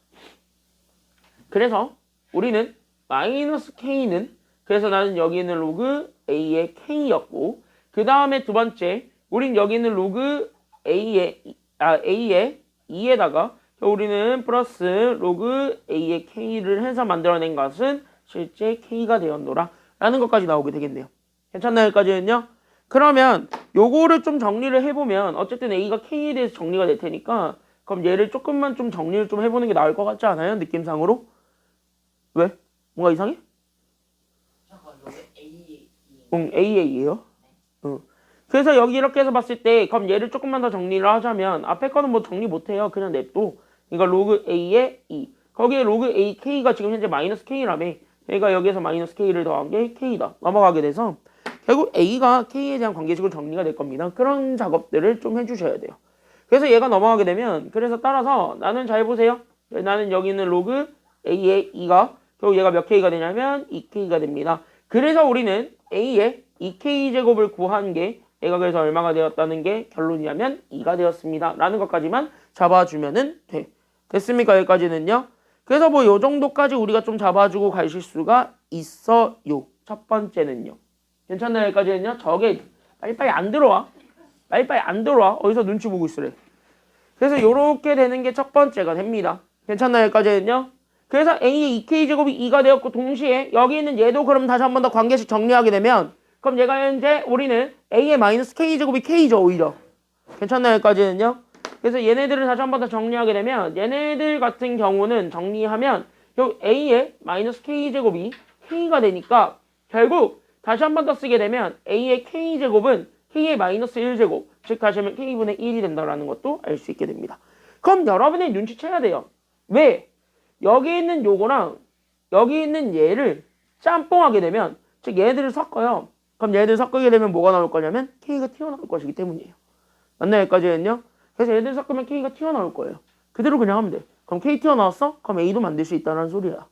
그래서 우리는 마이너스 K는 그래서 나는 여기 있는 로그 A의 K였고 그 다음에 두 번째 우린 여기 있는 로그 A의 2에다가 우리는 플러스 로그 A의 K를 해서 만들어낸 것은 실제 K가 되었노라 라는 것까지 나오게 되겠네요. 괜찮나요? 여기까지는요? 그러면 요거를 좀 정리를 해보면 어쨌든 A가 K에 대해서 정리가 될 테니까 그럼 얘를 조금만 좀 정리를 좀 해보는 게 나을 것 같지 않아요? 느낌상으로? 왜? 뭔가 이상해? 잠깐 여기 A. AA예요. 그래서 여기 이렇게 해서 봤을 때 그럼 얘를 조금만 더 정리를 하자면 앞에 거는 뭐 정리 못해요. 그냥 냅둬. 그러니까 로그 A의 2. 거기에 로그 AK가 지금 현재 마이너스 K라며 얘가 여기에서 마이너스 K를 더한 게 K다. 넘어가게 돼서 결국 A가 K에 대한 관계식으로 정리가 될 겁니다. 그런 작업들을 좀 해주셔야 돼요. 그래서 얘가 넘어가게 되면 그래서 따라서 나는 잘 보세요. 나는 여기 있는 로그 A의 2가 결국 얘가 몇 K가 되냐면 2K가 됩니다. 그래서 우리는 A의 2K제곱을 구한 게 얘가 그래서 얼마가 되었다는 게 결론이냐면 2가 되었습니다. 라는 것까지만 잡아주면은 돼. 됐습니까? 여기까지는요. 그래서 뭐 요 정도까지 우리가 좀 잡아주고 가실 수가 있어요. 첫 번째는요. 괜찮나요? 여기까지는요. 저게 빨리빨리 안 들어와. 빨리빨리 안 들어와. 어디서 눈치 보고 있으래. 그래서 요렇게 되는 게 첫 번째가 됩니다. 괜찮나요? 여기까지는요. 그래서 A의 2K제곱이 2가 되었고 동시에 여기 있는 얘도 그럼 다시 한 번 더 관계식 정리하게 되면 그럼 얘가 현재 우리는 A의 마이너스 K제곱이 K죠 오히려. 괜찮나요? 여기까지는요. 그래서 얘네들을 다시 한 번 더 정리하게 되면 얘네들 같은 경우는 정리하면 A의 마이너스 K제곱이 K가 되니까 결국 다시 한 번 더 쓰게 되면 A의 K제곱은 K의 마이너스 1제곱 즉 다시 하면 K분의 1이 된다는 것도 알 수 있게 됩니다. 그럼 여러분이 눈치채야 돼요. 왜? 여기 있는 요거랑 여기 있는 얘를 짬뽕하게 되면 즉 얘네들을 섞어요. 그럼 얘네들 섞게 되면 뭐가 나올 거냐면 K가 튀어나올 것이기 때문이에요. 맞나요? 여기까지는요? 그래서 얘네들 섞으면 K가 튀어나올 거예요. 그대로 그냥 하면 돼. 그럼 K 튀어나왔어? 그럼 A도 만들 수 있다는 소리야.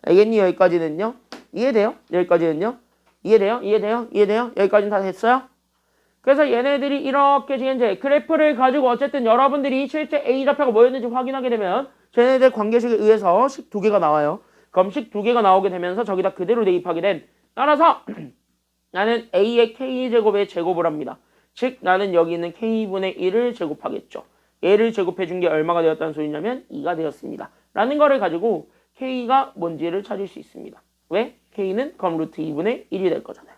알겠니? 여기까지는요? 이해돼요? 여기까지는요? 이해돼요? 이해돼요? 이해돼요? 여기까지는 다 됐어요? 그래서 얘네들이 이렇게 현재 그래프를 가지고 어쨌든 여러분들이 실제 A 좌표가 뭐였는지 확인하게 되면 쟤네들 관계식에 의해서 식 두 개가 나와요. 그럼 식 두 개가 나오게 되면서 저기다 그대로 대입하게 된 따라서 나는 A의 K제곱의 제곱을 합니다. 즉 나는 여기 있는 K분의 1을 제곱하겠죠. 얘를 제곱해준 게 얼마가 되었다는 소리냐면 2가 되었습니다. 라는 거를 가지고 K가 뭔지를 찾을 수 있습니다. 왜? K는 그럼 루트 2분의 1이 될 거잖아요.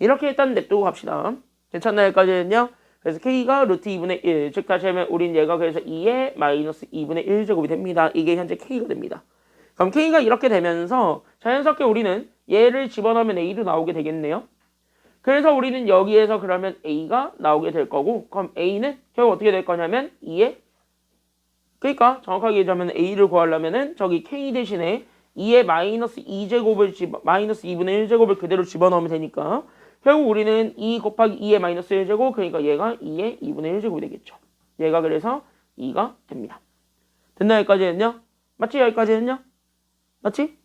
이렇게 일단 냅두고 갑시다. 괜찮나요? 여기까지는요. 그래서 K가 루트 2분의 1. 즉 다시 하면 우린 얘가 그래서 2의 마이너스 2분의 1제곱이 됩니다. 이게 현재 K가 됩니다. 그럼 K가 이렇게 되면서 자연스럽게 우리는 얘를 집어넣으면 A도 나오게 되겠네요. 그래서 우리는 여기에서 그러면 A가 나오게 될 거고 그럼 A는 결국 어떻게 될 거냐면 2의 그러니까 정확하게 얘기하면 A를 구하려면은 저기 K 대신에 2의 마이너스 2제곱을 마이너스 2분의 1제곱을 그대로 집어넣으면 되니까 결국 우리는 2 곱하기 2의 마이너스 1제곱 그러니까 얘가 2의 2분의 1제곱이 되겠죠. 얘가 그래서 2가 됩니다. 됐나 여기까지는요? 맞지 여기까지는요? 맞지?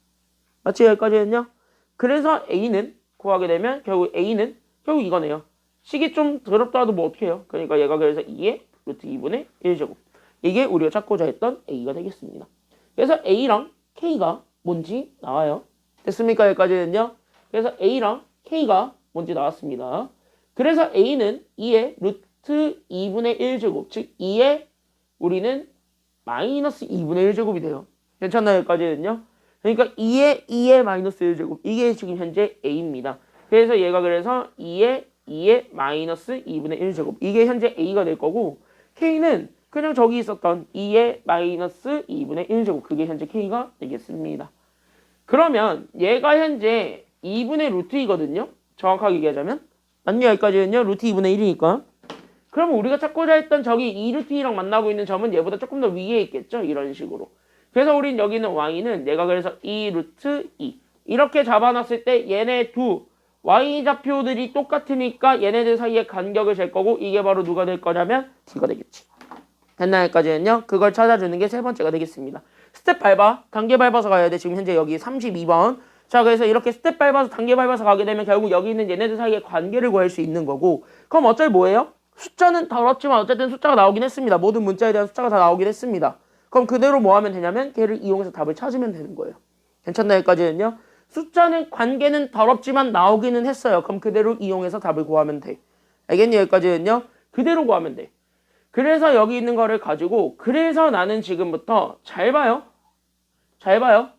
맞지 여기까지는요? 그래서 A는 구하게 되면 결국 A는 결국 이거네요. 식이 좀 더럽더라도 뭐 어떻게 해요? 그러니까 얘가 그래서 2의 루트 2분의 1제곱 이게 우리가 찾고자 했던 A가 되겠습니다. 그래서 A랑 K가 뭔지 나와요. 됐습니까? 여기까지는요? 그래서 A랑 K가 뭔지 나왔습니다. 그래서 A는 2의 루트 2분의 1제곱 즉 2의 우리는 마이너스 2분의 1제곱이 돼요. 괜찮나요? 여기까지는요? 그러니까 2의 마이너스 1제곱. 이게 지금 현재 A입니다. 그래서 얘가 그래서 2의 마이너스 2분의 1제곱. 이게 현재 A가 될 거고 K는 그냥 저기 있었던 2의 마이너스 2분의 1제곱. 그게 현재 K가 되겠습니다. 그러면 얘가 현재 2분의 루트 2거든요. 정확하게 얘기하자면. 맞냐? 여기까지는요. 루트 2분의 1이니까. 그러면 우리가 찾고자 했던 저기 2루트 2랑 만나고 있는 점은 얘보다 조금 더 위에 있겠죠? 이런 식으로. 그래서 우린 여기 있는 y는 얘가 그래서 2루트 2. 이렇게 잡아놨을 때 얘네 두 y좌표들이 똑같으니까 얘네들 사이의 간격을 잴 거고 이게 바로 누가 될 거냐면 t가 되겠지. 됐나요? 여기까지는요. 그걸 찾아주는 게 세 번째가 되겠습니다. 스텝 밟아. 단계 밟아서 가야 돼. 지금 현재 여기 32번. 자, 그래서 이렇게 스텝 밟아서 단계 밟아서 가게 되면 결국 여기 있는 얘네들 사이의 관계를 구할 수 있는 거고 그럼 어쩔 뭐예요? 숫자는 다뤘지만 어쨌든 숫자가 나오긴 했습니다. 모든 문자에 대한 숫자가 다 나오긴 했습니다. 그럼 그대로 뭐 하면 되냐면 걔를 이용해서 답을 찾으면 되는 거예요. 괜찮나요? 여기까지는요. 숫자는 관계는 더럽지만 나오기는 했어요. 그럼 그대로 이용해서 답을 구하면 돼. 알겠니? 여기까지는요. 그대로 구하면 돼. 그래서 여기 있는 거를 가지고 그래서 나는 지금부터 잘 봐요. 잘 봐요.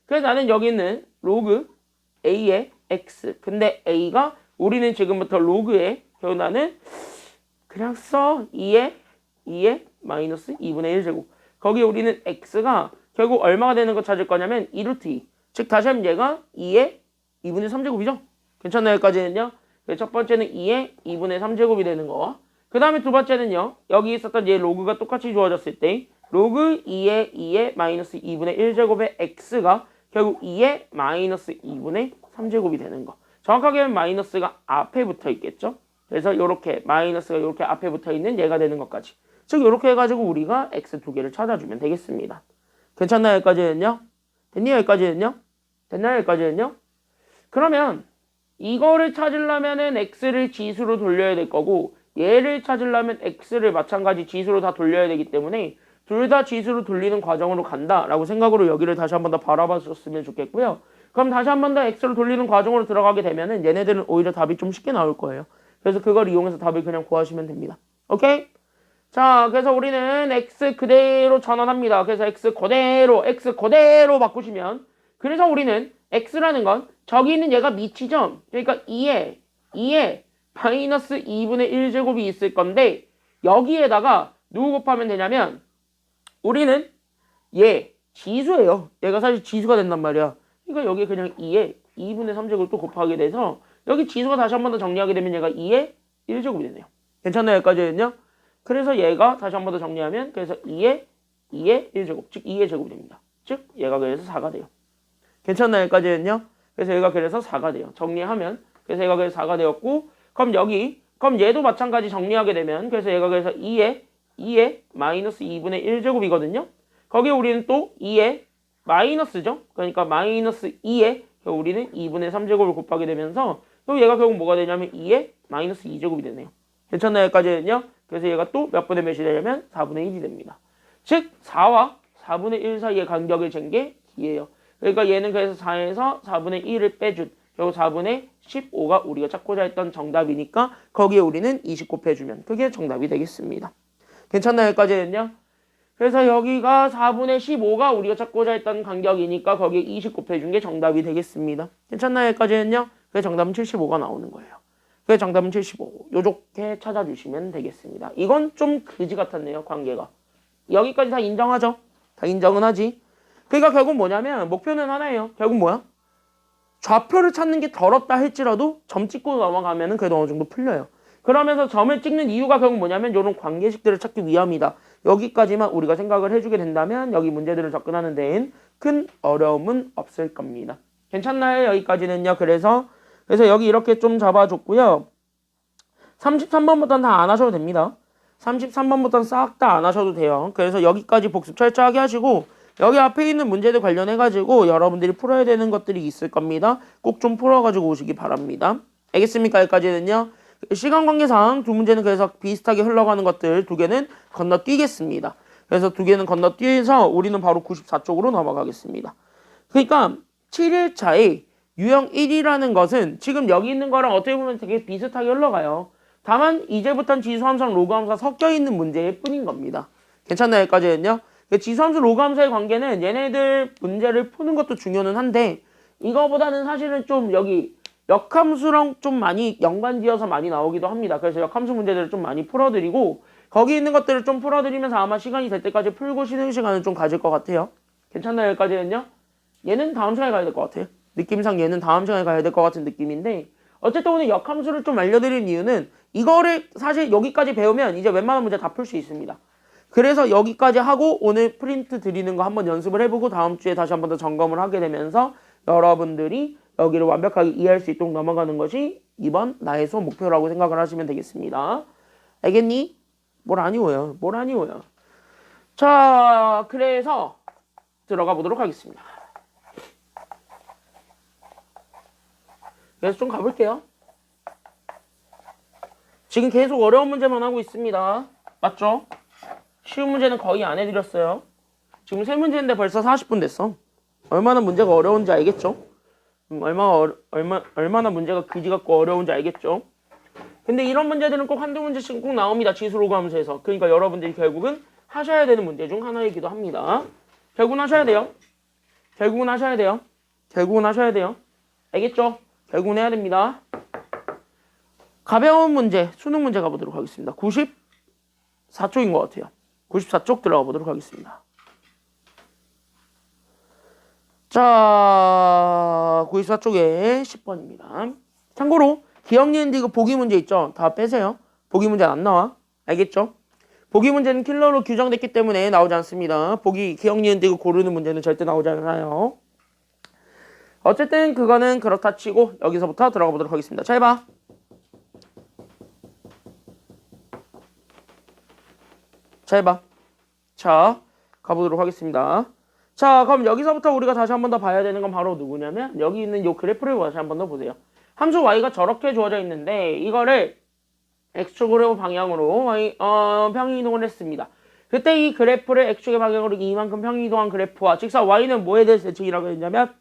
그래서 나는 여기 있는 로그 A의 X. 근데 A가 우리는 지금부터 로그에 결국 나는 그냥 써 2의 마이너스 2분의 1제곱. 거기에 우리는 x가 결국 얼마가 되는 거 찾을 거냐면 2루트 2. 즉 다시 하면 얘가 2의 2분의 3제곱이죠. 괜찮나요? 여기까지는요. 첫 번째는 2의 2분의 3제곱이 되는 거. 그 다음에 두 번째는요. 여기 있었던 얘 로그가 똑같이 주어졌을 때 로그 2의 마이너스 2분의 1제곱의 x가 결국 2의 마이너스 2분의 3제곱이 되는 거. 정확하게 하면 마이너스가 앞에 붙어 있겠죠. 그래서 이렇게 마이너스가 이렇게 앞에 붙어 있는 얘가 되는 것까지. 즉 이렇게 해가지고 우리가 x 두 개를 찾아주면 되겠습니다. 괜찮나요? 여기까지는요? 됐니요? 여기까지는요? 됐나요? 여기까지는요? 그러면 이거를 찾으려면은 x를 지수로 돌려야 될 거고 얘를 찾으려면 x를 마찬가지 지수로 다 돌려야 되기 때문에 둘 다 지수로 돌리는 과정으로 간다라고 생각으로 여기를 다시 한 번 더 바라봐 줬으면 좋겠고요. 그럼 다시 한 번 더 x를 돌리는 과정으로 들어가게 되면은 얘네들은 오히려 답이 좀 쉽게 나올 거예요. 그래서 그걸 이용해서 답을 그냥 구하시면 됩니다. 오케이? 자, 그래서 우리는 x 그대로 전환합니다. 그래서 x 그대로 바꾸시면 그래서 우리는 x라는 건 저기 있는 얘가 미치죠? 그러니까 2에 마이너스 2분의 1제곱이 있을 건데 여기에다가 누구 곱하면 되냐면 우리는 얘 지수예요. 얘가 사실 지수가 된단 말이야. 그러니까 여기 그냥 2에 2분의 3제곱을 또 곱하게 돼서 여기 지수가 다시 한 번 더 정리하게 되면 얘가 2의 1제곱이 되네요. 괜찮나요? 여기까지는요? 그래서 얘가 다시 한 번 더 정리하면 그래서 2의 1제곱, 즉 2의 제곱이 됩니다. 즉 얘가 그래서 4가 돼요. 괜찮나요? 여기까지는요? 그래서 얘가 그래서 4가 돼요. 정리하면 그래서 얘가 그래서 4가 되었고 그럼 얘도 마찬가지 정리하게 되면 그래서 얘가 그래서 2의 마이너스 2분의 1제곱이거든요. 거기에 우리는 또 2의 마이너스죠. 그러니까 마이너스 2에 우리는 2분의 3제곱을 곱하게 되면서 또 얘가 결국 뭐가 되냐면 2의 마이너스 2제곱이 되네요. 괜찮나요? 여기까지는요? 그래서 얘가 또 몇 분의 몇이 되냐면 4분의 1이 됩니다. 즉 4와 4분의 1 사이의 간격을 잰 게 D예요. 그러니까 얘는 그래서 4에서 4분의 1을 빼준 결국 4분의 15가 우리가 찾고자 했던 정답이니까 거기에 우리는 20 곱해주면 그게 정답이 되겠습니다. 괜찮나요? 여기까지는요? 그래서 여기가 4분의 15가 우리가 찾고자 했던 간격이니까 거기에 20 곱해준 게 정답이 되겠습니다. 괜찮나요? 여기까지는요? 그래서 정답은 75가 나오는 거예요. 그래서 정답은 75. 요렇게 찾아주시면 되겠습니다. 이건 좀 그지 같았네요. 관계가. 여기까지 다 인정하죠? 다 인정은 하지. 그러니까 결국 뭐냐면 목표는 하나예요. 결국 뭐야? 좌표를 찾는 게 더럽다 할지라도 점 찍고 넘어가면은 그래도 어느 정도 풀려요. 그러면서 점을 찍는 이유가 결국 뭐냐면 이런 관계식들을 찾기 위함이다. 여기까지만 우리가 생각을 해주게 된다면 여기 문제들을 접근하는 데엔 큰 어려움은 없을 겁니다. 괜찮나요? 여기까지는요. 그래서 여기 이렇게 좀 잡아줬고요. 33번부터는 다 안 하셔도 됩니다. 33번부터는 싹 다 안 하셔도 돼요. 그래서 여기까지 복습 철저하게 하시고 여기 앞에 있는 문제들 관련해가지고 여러분들이 풀어야 되는 것들이 있을 겁니다. 꼭 좀 풀어가지고 오시기 바랍니다. 알겠습니까? 여기까지는요. 시간 관계상 두 문제는 그래서 비슷하게 흘러가는 것들 두 개는 건너뛰겠습니다. 그래서 두 개는 건너뛰어서 우리는 바로 94쪽으로 넘어가겠습니다. 그러니까 7일차에 유형 1이라는 것은 지금 여기 있는 거랑 어떻게 보면 되게 비슷하게 흘러가요. 다만 이제부터는 지수함수랑 로그함수가 섞여 있는 문제일 뿐인 겁니다. 괜찮나요? 여기까지는요? 지수함수, 로그함수의 관계는 얘네들 문제를 푸는 것도 중요는 한데 이거보다는 사실은 좀 여기 역함수랑 좀 많이 연관지어서 많이 나오기도 합니다. 그래서 역함수 문제들을 좀 많이 풀어드리고 거기 있는 것들을 좀 풀어드리면서 아마 시간이 될 때까지 풀고 쉬는 시간을 좀 가질 것 같아요. 괜찮나요? 여기까지는요? 얘는 다음 시간에 가야 될 것 같아요. 느낌상 얘는 다음 시간에 가야 될 것 같은 느낌인데 어쨌든 오늘 역함수를 좀 알려드린 이유는 이거를 사실 여기까지 배우면 이제 웬만한 문제 다 풀 수 있습니다. 그래서 여기까지 하고 오늘 프린트 드리는 거 한번 연습을 해보고 다음 주에 다시 한번 더 점검을 하게 되면서 여러분들이 여기를 완벽하게 이해할 수 있도록 넘어가는 것이 이번 나의 수업 목표라고 생각을 하시면 되겠습니다. 알겠니? 뭘 아니워요. 뭘 아니워요. 자, 그래서 들어가 보도록 하겠습니다. 그래서 좀 가볼게요. 지금 계속 어려운 문제만 하고 있습니다. 맞죠? 쉬운 문제는 거의 안 해드렸어요. 지금 세 문제인데 벌써 40분 됐어. 얼마나 문제가 어려운지 알겠죠? 얼마나 문제가 그지 같고 어려운지 알겠죠? 근데 이런 문제들은 꼭 한두 문제씩 꼭 나옵니다. 지수 로그함수에서. 그러니까 여러분들이 결국은 하셔야 되는 문제 중 하나이기도 합니다. 결국은 하셔야 돼요. 결국은 하셔야 돼요. 결국은 하셔야 돼요. 알겠죠? 결국은 해야 됩니다. 가벼운 문제, 수능 문제 가보도록 하겠습니다. 94쪽인 것 같아요. 94쪽 들어가 보도록 하겠습니다. 자, 94쪽에 10번입니다. 참고로 기억, 니은, 디귿 보기 문제 있죠? 다 빼세요. 보기 문제는 안 나와. 알겠죠? 보기 문제는 킬러로 규정됐기 때문에 나오지 않습니다. 보기, 기억, 니은, 디귿 고르는 문제는 절대 나오지 않아요. 어쨌든 그거는 그렇다 치고 여기서부터 들어가 보도록 하겠습니다. 잘 봐. 잘 봐. 자, 가보도록 하겠습니다. 자, 그럼 여기서부터 우리가 다시 한 번 더 봐야 되는 건 바로 누구냐면 여기 있는 이 그래프를 다시 한 번 더 보세요. 함수 y가 저렇게 주어져 있는데 이거를 x축으로 방향으로 평행이동을 했습니다. 그때 이 그래프를 x축의 방향으로 이만큼 평행이동한 그래프와 직사 y는 뭐에 대해서 대칭이라고 했냐면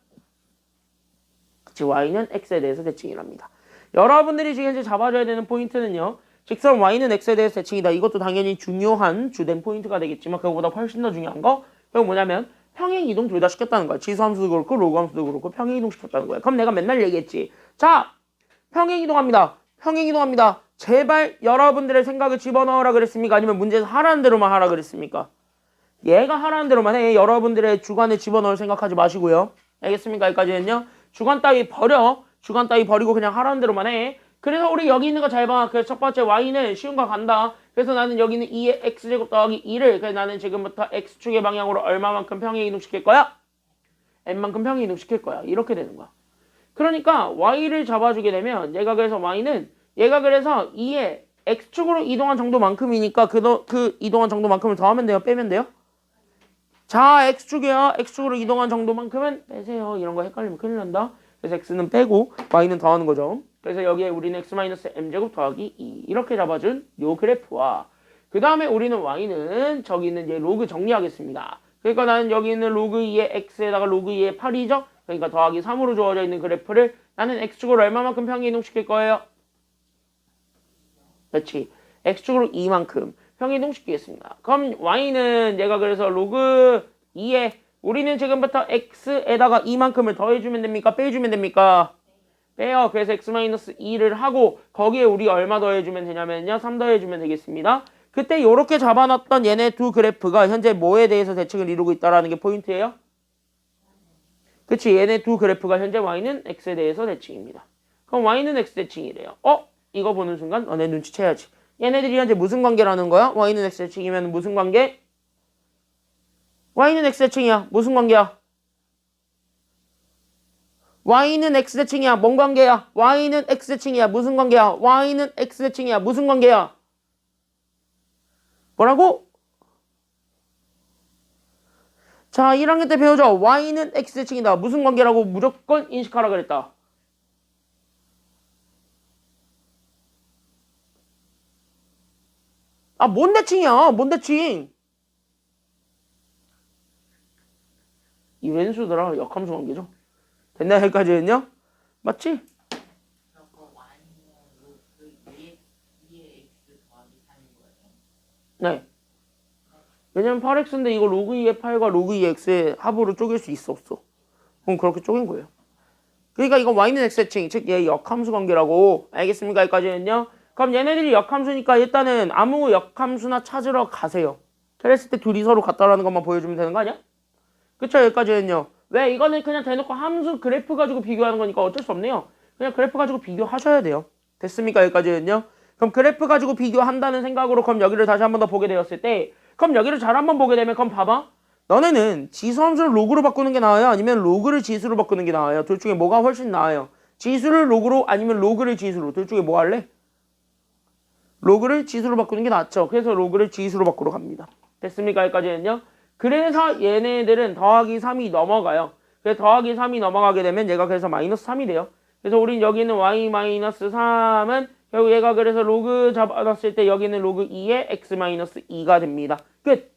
y는 x에 대해서 대칭이랍니다. 여러분들이 지금 현재 잡아줘야 되는 포인트는요. 직선 y는 x에 대해서 대칭이다. 이것도 당연히 중요한 주된 포인트가 되겠지만 그거보다 훨씬 더 중요한 거 그건 뭐냐면 평행이동 둘 다 시켰다는 거야. 지수함수도 그렇고 로그함수도 그렇고 평행이동 시켰다는 거야. 그럼 내가 맨날 얘기했지. 자, 평행이동합니다. 평행이동합니다. 제발 여러분들의 생각을 집어넣으라 그랬습니까? 아니면 문제에서 하라는 대로만 하라 그랬습니까? 얘가 하라는 대로만 해. 여러분들의 주관에 집어넣을 생각하지 마시고요. 알겠습니까? 여기까지는요. 주관 따위 버려. 주관 따위 버리고 그냥 하라는 대로만 해. 그래서 우리 여기 있는 거 잘 봐. 그래서 첫 번째 y는 쉬운 거 간다. 그래서 나는 여기는 2의 x제곱 더하기 2를 그래서 나는 지금부터 x축의 방향으로 얼마만큼 평행이동 시킬 거야? n만큼 평행이동 시킬 거야. 이렇게 되는 거야. 그러니까 y를 잡아주게 되면 얘가 그래서 y는 얘가 그래서 2의 x축으로 이동한 정도만큼이니까 그 이동한 정도만큼을 더하면 돼요? 빼면 돼요? 자, x축이야. x축으로 이동한 정도만큼은 빼세요. 이런 거 헷갈리면 큰일 난다. 그래서 x는 빼고 y는 더하는 거죠. 그래서 여기에 우리는 x-m제곱 더하기 2 이렇게 잡아준 요 그래프와 그 다음에 우리는 y는 저기 있는 이제 로그 정리하겠습니다. 그러니까 나는 여기 있는 로그 2의 x에다가 로그 2의 8이죠. 그러니까 더하기 3으로 주어져 있는 그래프를 나는 x축으로 얼마만큼 평행이동시킬 거예요? 그렇지. x축으로 2만큼 평행이동시키겠습니다. 그럼 y는 얘가 그래서 로그 2에 우리는 지금부터 x에다가 2만큼을 더해주면 됩니까? 빼주면 됩니까? 빼요. 그래서 x-2를 하고 거기에 우리 얼마 더해주면 되냐면요. 3 더해주면 되겠습니다. 그때 이렇게 잡아놨던 얘네 두 그래프가 현재 뭐에 대해서 대칭을 이루고 있다는 게 포인트예요. 그치? 얘네 두 그래프가 현재 y는 x에 대해서 대칭입니다. 그럼 y는 x 대칭이래요. 이거 보는 순간 내 눈치채야지. 얘네들이 현재 무슨 관계라는 거야? y는 x 대칭이면 무슨 관계? y는 x 대칭이야. 무슨 관계야? y는 x대칭이야. 뭔 관계야? y는 x대칭이야. 무슨 관계야? y는 x대칭이야. 무슨 관계야? 뭐라고? 자, 1학년 때 배우죠. y는 x대칭이다. 무슨 관계라고 무조건 인식하라 그랬다. 아, 뭔 대칭이야? 뭔 대칭? 이 왼수들아 역함수 관계죠. 됐나 여기까지는요? 맞지? 저거 y는 그 2의 x 더하기 3인 거예요? 네. 왜냐면 8x인데 이거 로그 2의 8과 로그 2x의 합으로 쪼갤 수 있어 없어? 그럼 그렇게 쪼갠 거예요. 그러니까 이거 y는 x의 칭, 즉 얘 역함수 관계라고. 알겠습니까? 여기까지는요. 그럼 얘네들이 역함수니까 일단은 아무 역함수나 찾으러 가세요. 그랬을 때 둘이 서로 같다라는 것만 보여주면 되는 거 아니야? 그쵸? 여기까지는요. 왜? 이거는 그냥 대놓고 함수 그래프 가지고 비교하는 거니까 어쩔 수 없네요. 그냥 그래프 가지고 비교하셔야 돼요. 됐습니까? 여기까지는요. 그럼 그래프 가지고 비교한다는 생각으로 그럼 여기를 다시 한 번 더 보게 되었을 때 그럼 여기를 잘 한번 보게 되면 그럼 봐봐. 너네는 지수함수를 로그로 바꾸는 게 나아요? 아니면 로그를 지수로 바꾸는 게 나아요? 둘 중에 뭐가 훨씬 나아요? 지수를 로그로 아니면 로그를 지수로? 둘 중에 뭐 할래? 로그를 지수로 바꾸는 게 낫죠. 그래서 로그를 지수로 바꾸러 갑니다. 됐습니까? 여기까지는요. 그래서 얘네들은 더하기 3이 넘어가요. 그래서 더하기 3이 넘어가게 되면 얘가 그래서 마이너스 3이 돼요. 그래서 우린 여기 있는 y 마이너스 3은 결국 얘가 그래서 로그 잡아놨을 때 여기는 로그 2에 x 마이너스 2가 됩니다. 끝!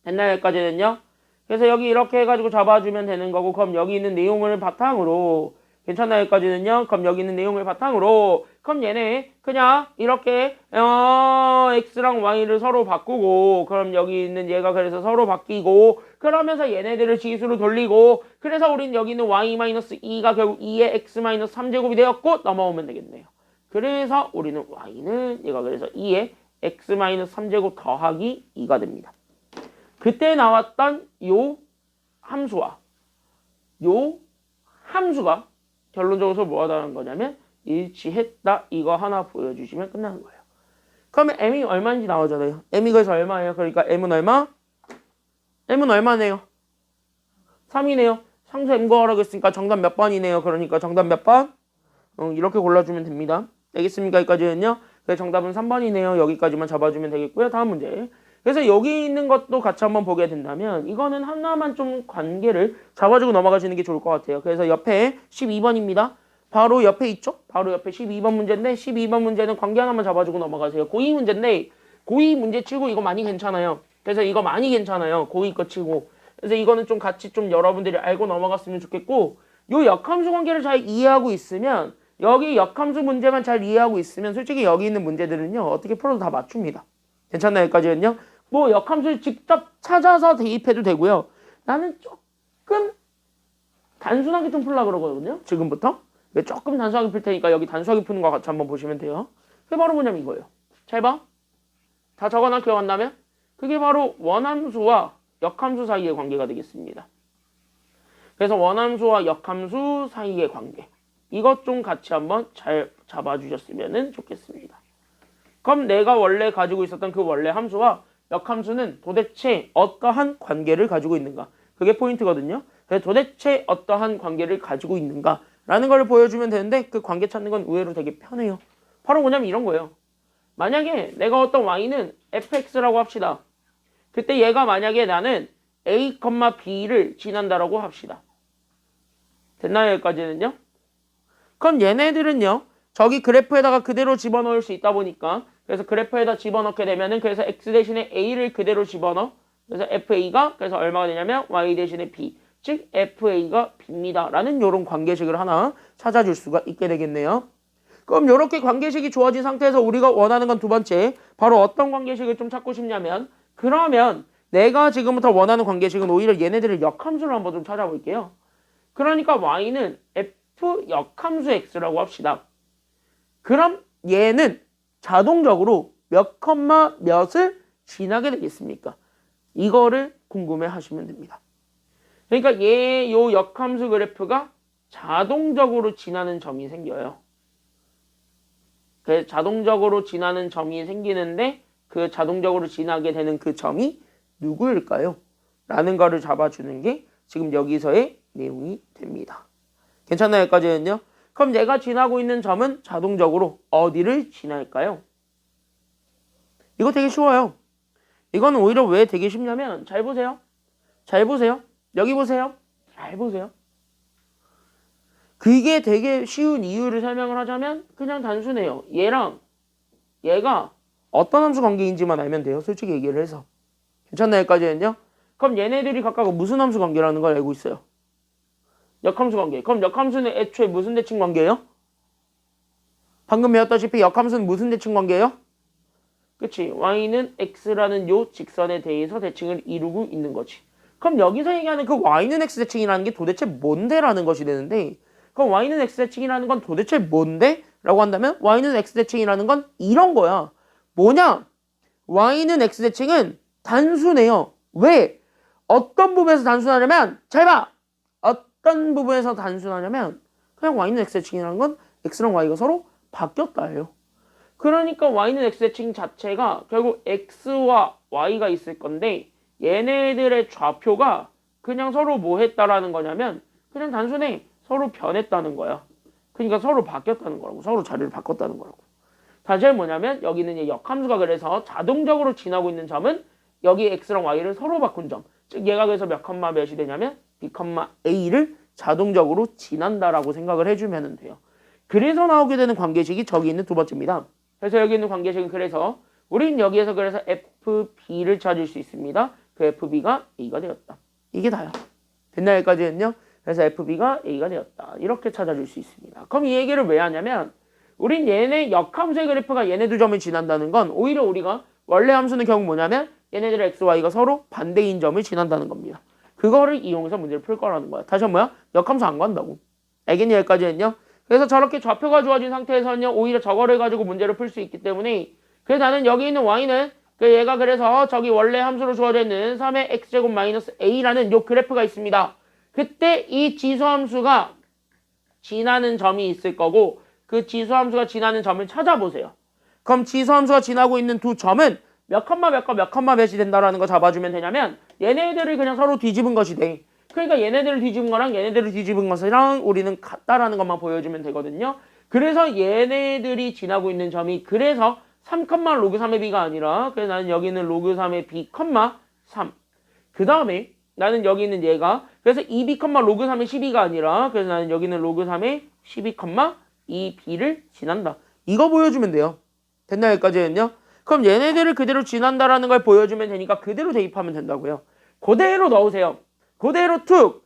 됐나요? 여기까지는요. 그래서 여기 이렇게 해가지고 잡아주면 되는 거고 그럼 여기 있는 내용을 바탕으로 괜찮나요? 여기까지는요. 그럼 여기 있는 내용을 바탕으로 그럼 얘네 그냥 이렇게 x랑 y를 서로 바꾸고 그럼 여기 있는 얘가 그래서 서로 바뀌고 그러면서 얘네들을 지수로 돌리고 그래서 우린 여기 있는 y-2가 결국 2의 x-3제곱이 되었고 넘어오면 되겠네요. 그래서 우리는 y는 얘가 그래서 2의 x-3제곱 더하기 2가 됩니다. 그때 나왔던 요 함수와 요 함수가 결론적으로 뭐 하다는 거냐면 일치했다 이거 하나 보여주시면 끝나는 거예요. 그러면 m이 얼마인지 나오잖아요. m이 그래서 얼마예요? 그러니까 m은 얼마? m은 얼마네요? 3이네요. 상수 m 구하라고 했으니까 정답 몇 번이네요. 그러니까 정답 몇 번? 이렇게 골라주면 됩니다. 알겠습니까? 여기까지는요. 그래서 정답은 3번이네요. 여기까지만 잡아주면 되겠고요. 다음 문제. 그래서 여기 있는 것도 같이 한번 보게 된다면 이거는 하나만 좀 관계를 잡아주고 넘어가시는 게 좋을 것 같아요. 그래서 옆에 12번입니다. 바로 옆에 있죠? 바로 옆에 12번 문제인데 12번 문제는 관계 하나만 잡아주고 넘어가세요. 고2 문제인데 고2 문제 치고 이거 많이 괜찮아요. 그래서 이거 많이 괜찮아요. 고2 거 치고. 그래서 이거는 좀 같이 좀 여러분들이 알고 넘어갔으면 좋겠고 요 역함수 관계를 잘 이해하고 있으면 여기 역함수 문제만 잘 이해하고 있으면 솔직히 여기 있는 문제들은요. 어떻게 풀어도 다 맞춥니다. 괜찮나요? 여기까지는요? 뭐 역함수를 직접 찾아서 대입해도 되고요. 나는 조금 단순하게 좀 풀려고 그러거든요. 지금부터. 조금 단순하게 풀 테니까 여기 단순하게 푸는 거 같이 한번 보시면 돼요. 그게 바로 뭐냐면 이거예요. 잘 봐. 다 적어놔 기억 안 나면? 그게 바로 원함수와 역함수 사이의 관계가 되겠습니다. 그래서 원함수와 역함수 사이의 관계. 이것 좀 같이 한번 잘 잡아주셨으면 좋겠습니다. 그럼 내가 원래 가지고 있었던 그 원래 함수와 역함수는 도대체 어떠한 관계를 가지고 있는가? 그게 포인트거든요. 그래서 도대체 어떠한 관계를 가지고 있는가? 라는 걸 보여주면 되는데 그 관계 찾는 건 의외로 되게 편해요. 바로 뭐냐면 이런 거예요. 만약에 내가 어떤 y는 fx라고 합시다. 그때 얘가 만약에 나는 a, b를 지난다라고 합시다. 됐나요? 여기까지는요? 그럼 얘네들은요. 저기 그래프에다가 그대로 집어넣을 수 있다 보니까 그래서 그래프에다 집어넣게 되면은 그래서 x 대신에 a를 그대로 집어넣어. 그래서 fa가 그래서 얼마가 되냐면 y 대신에 b. 즉 fa가 b입니다. 라는 이런 관계식을 하나 찾아줄 수가 있게 되겠네요. 그럼 이렇게 관계식이 주어진 상태에서 우리가 원하는 건 두 번째 바로 어떤 관계식을 좀 찾고 싶냐면 그러면 내가 지금부터 원하는 관계식은 오히려 얘네들을 역함수를 한번 좀 찾아볼게요. 그러니까 y는 f 역함수 x라고 합시다. 그럼 얘는 자동적으로 몇 컴마 몇을 지나게 되겠습니까? 이거를 궁금해 하시면 됩니다. 그러니까 얘 요 역함수 그래프가 자동적으로 지나는 점이 생겨요. 그 자동적으로 지나는 점이 생기는데 그 자동적으로 지나게 되는 그 점이 누구일까요? 라는 거를 잡아주는 게 지금 여기서의 내용이 됩니다. 괜찮나요? 여기까지는요? 그럼 얘가 지나고 있는 점은 자동적으로 어디를 지날까요? 이거 되게 쉬워요. 이거는 오히려 왜 되게 쉽냐면 잘 보세요. 잘 보세요. 여기 보세요. 잘 보세요. 그게 되게 쉬운 이유를 설명을 하자면 그냥 단순해요. 얘랑 얘가 어떤 함수 관계인지만 알면 돼요. 솔직히 얘기를 해서. 괜찮나요? 여기까지는요? 그럼 얘네들이 각각 무슨 함수 관계라는 걸 알고 있어요. 역함수 관계. 그럼 역함수는 애초에 무슨 대칭 관계예요? 방금 배웠다시피 역함수는 무슨 대칭 관계예요? 그치? y는 x라는 요 직선에 대해서 대칭을 이루고 있는 거지. 그럼 여기서 얘기하는 그 y는 x 대칭이라는 게 도대체 뭔데? 라는 것이 되는데 그럼 y는 x 대칭이라는 건 도대체 뭔데? 라고 한다면 y는 x 대칭이라는 건 이런 거야. 뭐냐? y는 x 대칭은 단순해요. 왜? 어떤 부분에서 단순하냐면 잘 봐! 어떤 부분에서 단순하냐면 그냥 y는 x 대칭이라는 건 x랑 y가 서로 바뀌었다예요. 그러니까 y는 x 대칭 자체가 결국 x와 y가 있을 건데 얘네들의 좌표가 그냥 서로 뭐 했다라는 거냐면 그냥 단순히 서로 변했다는 거야. 그러니까 서로 바뀌었다는 거라고. 서로 자리를 바꿨다는 거라고. 다시 뭐냐면 여기는 이 역함수가 그래서 자동적으로 지나고 있는 점은 여기 x랑 y를 서로 바꾼 점. 즉 얘가 그래서 몇 컴마 몇이 되냐면 b, a를 자동적으로 지난다라고 생각을 해주면 돼요. 그래서 나오게 되는 관계식이 저기 있는 두 번째입니다. 그래서 여기 있는 관계식은 그래서 우린 여기에서 그래서 FB를 찾을 수 있습니다. 그 FB가 A가 되었다. 이게 다야. 됐나 여기까지는요? 그래서 FB가 A가 되었다. 이렇게 찾아줄 수 있습니다. 그럼 이 얘기를 왜 하냐면 우린 얘네 역함수의 그래프가 얘네 두 점을 지난다는 건 오히려 우리가 원래 함수는 결국 뭐냐면 얘네들의 x, y가 서로 반대인 점을 지난다는 겁니다. 그거를 이용해서 문제를 풀 거라는 거야. 다시 한번 뭐야? 역함수 안 간다고. 알겠니 여기까지는요? 그래서 저렇게 좌표가 주어진 상태에서는요 오히려 저거를 가지고 문제를 풀 수 있기 때문에 그래서 나는 여기 있는 y는 얘가 그래서 저기 원래 함수로 주어져 있는 3의 x제곱 마이너스 a라는 요 그래프가 있습니다. 그때 이 지수함수가 지나는 점이 있을 거고 그 지수함수가 지나는 점을 찾아보세요. 그럼 지수함수가 지나고 있는 두 점은 몇 컴마 몇과 몇 컴마 몇이 된다라는 거 잡아주면 되냐면 얘네들을 그냥 서로 뒤집은 것이 돼. 그러니까 얘네들을 뒤집은 거랑 얘네들을 뒤집은 것이랑 우리는 같다라는 것만 보여주면 되거든요. 그래서 얘네들이 지나고 있는 점이 그래서 3, 로그 3의 b가 아니라 그래서 나는 여기 있는 로그 3의 b, 3. 그 다음에 나는 여기 있는 얘가 그래서 2b, 로그 3의 12가 아니라 그래서 나는 여기 있는 로그 3의 12, 2b를 지난다. 이거 보여주면 돼요. 됐나 여기까지는요? 그럼 얘네들을 그대로 지난다라는 걸 보여주면 되니까 그대로 대입하면 된다고요. 그대로 넣으세요. 그대로 툭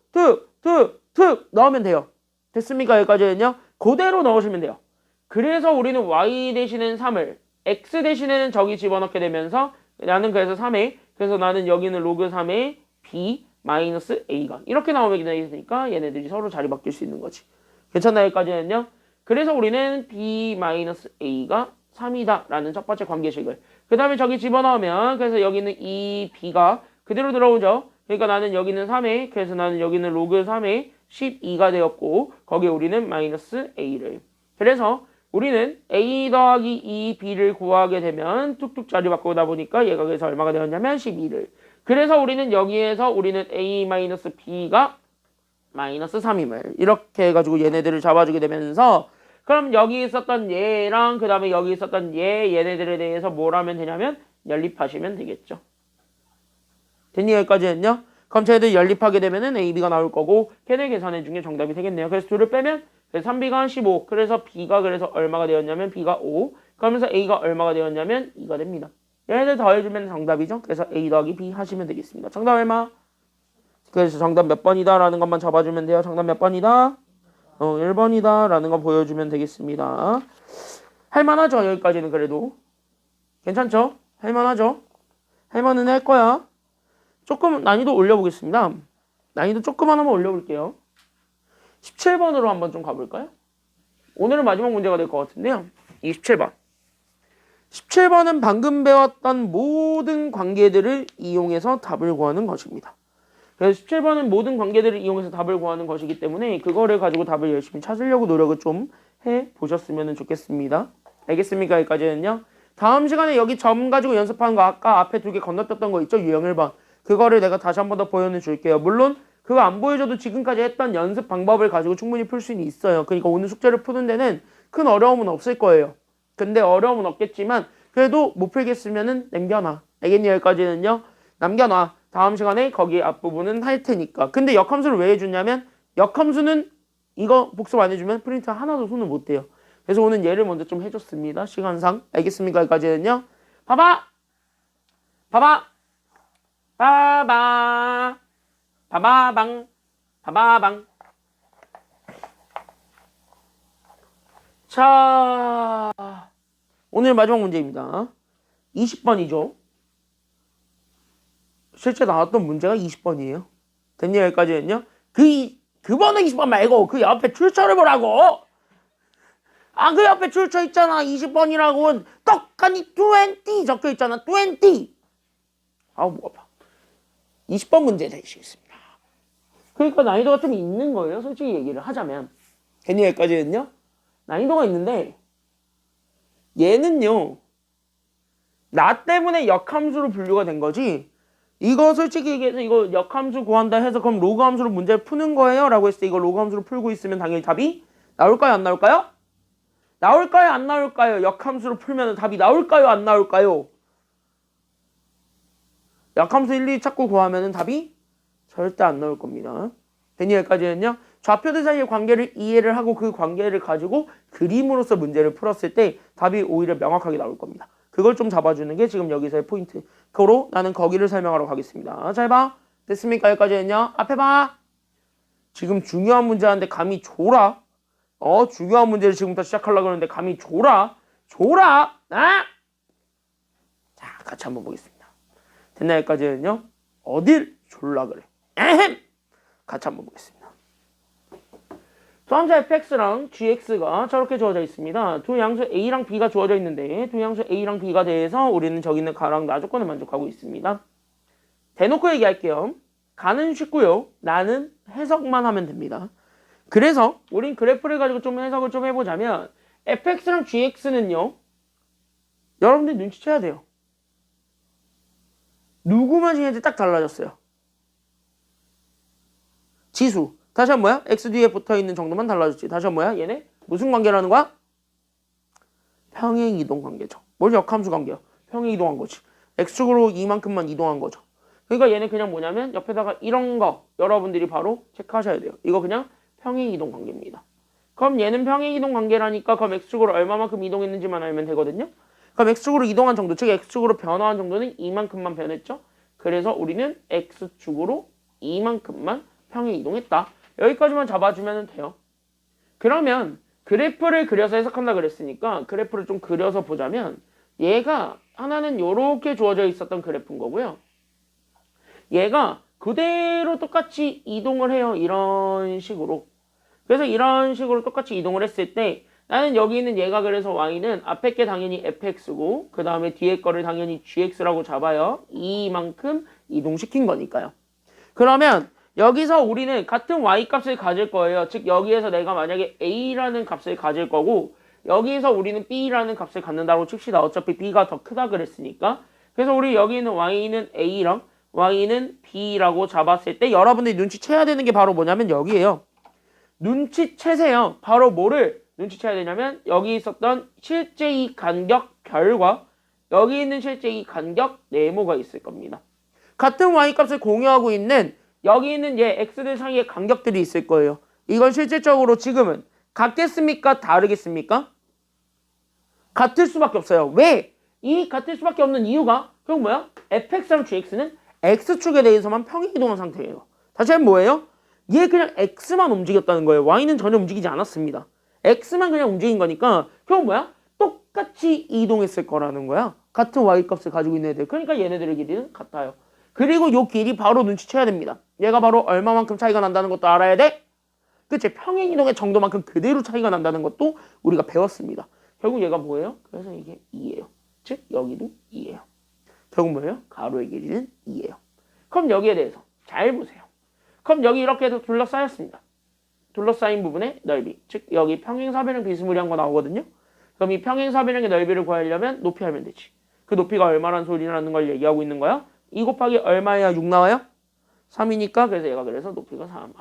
넣으면 돼요. 됐습니까? 여기까지는요. 그대로 넣으시면 돼요. 그래서 우리는 y 대신에는 3을 x 대신에는 저기 집어넣게 되면서 나는 그래서 3에 그래서 나는 여기는 로그 3의 b 마이너스 a가 이렇게 나오게 되니까 얘네들이 서로 자리 바뀔 수 있는 거지. 괜찮나요? 여기까지는요. 그래서 우리는 b 마이너스 a가 3이다 라는 첫 번째 관계식을 그 다음에 저기 집어넣으면 그래서 여기는 이 b가 그대로 들어오죠. 그러니까 나는 여기는 3에 그래서 나는 여기는 로그 3에 12가 되었고 거기에 우리는 마이너스 a를 그래서 우리는 a 더하기 2b를 구하게 되면 뚝뚝 자리 바꾸다 보니까 얘가 그래서 얼마가 되었냐면 12를 그래서 우리는 여기에서 우리는 a 마이너스 b가 마이너스 3임을 이렇게 해가지고 얘네들을 잡아주게 되면서 그럼 여기 있었던 얘랑 그 다음에 여기 있었던 얘네들에 대해서 뭘 하면 되냐면 연립하시면 되겠죠. 됐니 여기까지는요? 그럼 쟤들 연립하게 되면은 AB가 나올 거고 걔네 계산해 중에 정답이 되겠네요. 그래서 둘을 빼면 3B가 15 그래서 B가 그래서 얼마가 되었냐면 B가 5 그러면서 A가 얼마가 되었냐면 2가 됩니다. 얘네들 더해주면 정답이죠. 그래서 A 더하기 B 하시면 되겠습니다. 정답 얼마? 그래서 정답 몇 번이다 라는 것만 잡아주면 돼요. 정답 몇 번이다? 1번이다 라는 거 보여주면 되겠습니다. 할만하죠? 여기까지는 그래도 괜찮죠? 할만하죠? 할만은 할 거야. 조금 난이도 올려보겠습니다. 난이도 조금 하나만 올려볼게요. 17번으로 한번 좀 가볼까요? 오늘은 마지막 문제가 될 것 같은데요. 27번. 17번은 방금 배웠던 모든 관계들을 이용해서 답을 구하는 것입니다. 그래서 17번은 모든 관계들을 이용해서 답을 구하는 것이기 때문에 그거를 가지고 답을 열심히 찾으려고 노력을 좀 해보셨으면 좋겠습니다. 알겠습니까? 여기까지는요. 다음 시간에 여기 점 가지고 연습하는 거 아까 앞에 두 개 건너뛰었던 거 있죠? 유형 1번. 그거를 내가 다시 한 번 더 보여줄게요. 물론 그거 안 보여줘도 지금까지 했던 연습 방법을 가지고 충분히 풀 수는 있어요. 그러니까 오늘 숙제를 푸는 데는 큰 어려움은 없을 거예요. 근데 어려움은 없겠지만 그래도 못 풀겠으면은 남겨놔. 알겠니? 여기까지는요. 남겨놔. 다음 시간에 거기 앞부분은 할 테니까. 근데 역함수를 왜 해주냐면 역함수는 이거 복습 안 해주면 프린트 하나도 손을 못 대요. 그래서 오늘 얘를 먼저 좀 해줬습니다. 시간상. 알겠습니까? 여기까지는요. 봐봐. 봐봐. 봐봐. 봐봐방. 봐봐방. 자, 오늘 마지막 문제입니다. 20번이죠. 실제 나왔던 문제가 20번이에요. 됐냐 여기까지는요? 그 번호 20번 말고 그 옆에 출처를 보라고. 아, 그 옆에 출처 있잖아. 20번이라고 떡하니 20 적혀 있잖아. 20. 아우 목 아파. 20번 문제 되시겠습니다. 그러니까 난이도가 좀 있는 거예요. 솔직히 얘기를 하자면. 괜히 여기까지는요. 난이도가 있는데 얘는요. 나 때문에 역함수로 분류가 된 거지. 이거 솔직히 얘기해서 이거 역함수 구한다 해서 그럼 로그 함수로 문제를 푸는 거예요? 라고 했을 때 이거 로그 함수로 풀고 있으면 당연히 답이 나올까요? 안 나올까요? 나올까요? 안 나올까요? 역함수로 풀면 답이 나올까요? 안 나올까요? 역함수 1, 2 찾고 구하면 답이 절대 안 나올 겁니다. 괜히 여기까지는요. 좌표들 사이의 관계를 이해를 하고 그 관계를 가지고 그림으로서 문제를 풀었을 때 답이 오히려 명확하게 나올 겁니다. 그걸 좀 잡아주는 게 지금 여기서의 포인트. 그로 나는 거기를 설명하러 가겠습니다. 잘 봐. 됐습니까? 여기까지는요. 앞에 봐. 지금 중요한 문제 하는데 감이 줘라. 중요한 문제를 지금부터 시작하려고 그러는데 감이 줘라. 아! 자, 같이 한번 보겠습니다. 됐나 여기까지는요. 어딜 졸라 그래. 에헴! 같이 한번 보겠습니다. 수함수 fx랑 gx가 저렇게 주어져 있습니다. 두 양수 a랑 b가 주어져 있는데 두 양수 a랑 b가 대해서 우리는 저기 있는 가랑 나 조건을 만족하고 있습니다. 대놓고 얘기할게요. 가는 쉽고요. 나는 해석만 하면 됩니다. 그래서 우린 그래프를 가지고 좀 해석을 좀 해보자면 fx랑 gx는요. 여러분들 눈치채야 돼요. 누구만 신경이 딱 달라졌어요. 지수. 다시 한 뭐야? x 뒤에 붙어있는 정도만 달라졌지. 다시 한 뭐야? 얘네 무슨 관계라는 거야? 평행이동 관계죠. 뭘 역함수 관계야? 평행이동한 거지. x축으로 이만큼만 이동한 거죠. 그러니까 얘는 그냥 뭐냐면 옆에다가 이런 거 여러분들이 바로 체크하셔야 돼요. 이거 그냥 평행이동 관계입니다. 그럼 얘는 평행이동 관계라니까 그럼 x축으로 얼마만큼 이동했는지만 알면 되거든요. 그럼 x축으로 이동한 정도, 즉 x축으로 변화한 정도는 이만큼만 변했죠. 그래서 우리는 x축으로 이만큼만 평행이동했다. 여기까지만 잡아주면 돼요. 그러면 그래프를 그려서 해석한다 그랬으니까 그래프를 좀 그려서 보자면 얘가 하나는 이렇게 주어져 있었던 그래프인 거고요. 얘가 그대로 똑같이 이동을 해요. 이런 식으로. 그래서 이런 식으로 똑같이 이동을 했을 때 나는 여기 있는 얘가 그래서 y는 앞에 게 당연히 fx고 그 다음에 뒤에 거를 당연히 gx라고 잡아요. 이만큼 이동시킨 거니까요. 그러면 여기서 우리는 같은 y값을 가질 거예요. 즉 여기에서 내가 만약에 a라는 값을 가질 거고 여기에서 우리는 b라는 값을 갖는다고 칩시다. 어차피 b가 더 크다 그랬으니까. 그래서 우리 여기 있는 y는 a랑 y는 b라고 잡았을 때 여러분들이 눈치채야 되는 게 바로 뭐냐면 여기에요. 눈치채세요. 바로 뭐를 눈치채야 되냐면 여기 있었던 실제 이 간격 별과 여기 있는 실제 이 간격 네모가 있을 겁니다. 같은 y값을 공유하고 있는 여기 있는 얘 x들 사이에 간격들이 있을 거예요. 이건 실질적으로 지금은 같겠습니까? 다르겠습니까? 같을 수밖에 없어요. 왜? 이 같을 수밖에 없는 이유가 그럼 뭐야? fx랑 gx는 x축에 대해서만 평행이동한 상태예요. 다시 한번 뭐예요? 얘 그냥 x만 움직였다는 거예요. y는 전혀 움직이지 않았습니다. x만 그냥 움직인 거니까 그럼 뭐야? 똑같이 이동했을 거라는 거야. 같은 y값을 가지고 있는 애들. 그러니까 얘네들의 길이는 같아요. 그리고 요 길이 바로 눈치채야 됩니다. 얘가 바로 얼마만큼 차이가 난다는 것도 알아야 돼? 그치? 평행이동의 정도만큼 그대로 차이가 난다는 것도 우리가 배웠습니다. 결국 얘가 뭐예요? 그래서 이게 2예요. 즉 여기도 2예요. 결국 뭐예요? 가로의 길이는 2예요. 그럼 여기에 대해서 잘 보세요. 그럼 여기 이렇게 해서 둘러싸였습니다. 둘러싸인 부분의 넓이. 즉 여기 평행사변형 비스무리한 거 나오거든요. 그럼 이 평행사변형의 넓이를 구하려면 높이 하면 되지. 그 높이가 얼마란 소리라는 걸 얘기하고 있는 거야. 2 곱하기 얼마야 6 나와요? 3이니까 그래서 얘가 그래서 높이가 3.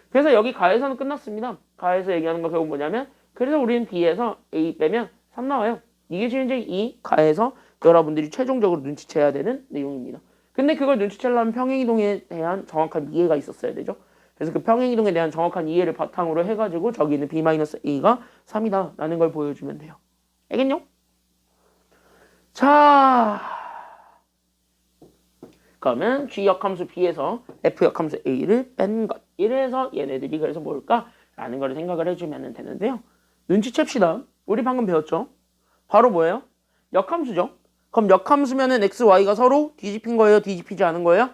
그래서 여기 가에서는 끝났습니다. 가에서 얘기하는 거 결국 뭐냐면 그래서 우리는 B에서 A 빼면 3 나와요. 이게 지금 이제 이 가에서 여러분들이 최종적으로 눈치채야 되는 내용입니다. 근데 그걸 눈치채려면 평행이동에 대한 정확한 이해가 있었어야 되죠. 그래서 그 평행이동에 대한 정확한 이해를 바탕으로 해가지고 저기 있는 B-A가 3이다 라는 걸 보여주면 돼요. 알겠냐? 자, 그러면 G 역함수 B에서 F 역함수 A를 뺀 것. 이래서 얘네들이 그래서 뭘까? 라는 걸 생각을 해주면 되는데요. 눈치챕시다. 우리 방금 배웠죠? 바로 뭐예요? 역함수죠. 그럼 역함수면은 x, y가 서로 뒤집힌 거예요? 뒤집히지 않은 거예요?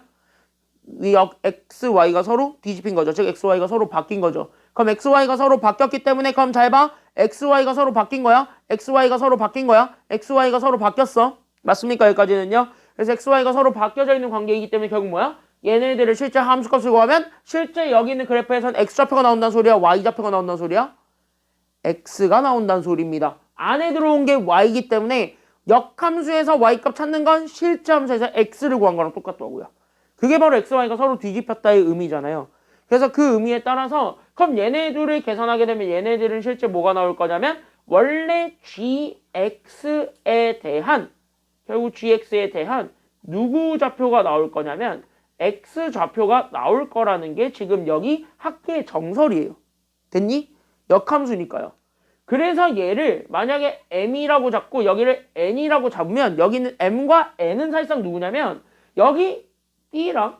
위 x, y가 서로 뒤집힌 거죠. 즉 x, y가 서로 바뀐 거죠. 그럼 x, y가 서로 바뀌었기 때문에 그럼 잘 봐. x, y가 서로 바뀐 거야. x, y가 서로 바뀐 거야. x, y가 서로 바뀌었어. 맞습니까? 여기까지는요. 그래서 x, y가 서로 바뀌어져 있는 관계이기 때문에 결국 뭐야? 얘네들을 실제 함수값을 구하면 실제 여기 있는 그래프에선 x좌표가 나온다는 소리야? y좌표가 나온다는 소리야? x가 나온다는 소리입니다. 안에 들어온 게 y이기 때문에 역함수에서 y값 찾는 건 실제 함수에서 x를 구한 거랑 똑같더라고요. 그게 바로 x, y가 서로 뒤집혔다의 의미잖아요. 그래서 그 의미에 따라서 그럼 얘네들을 계산하게 되면 얘네들은 실제 뭐가 나올 거냐면 원래 gx에 대한 결국 gx에 대한 누구 좌표가 나올 거냐면 x 좌표가 나올 거라는 게 지금 여기 학계의 정설이에요. 됐니? 역함수니까요. 그래서 얘를 만약에 m이라고 잡고 여기를 n이라고 잡으면 여기는 m과 n은 사실상 누구냐면 여기 b랑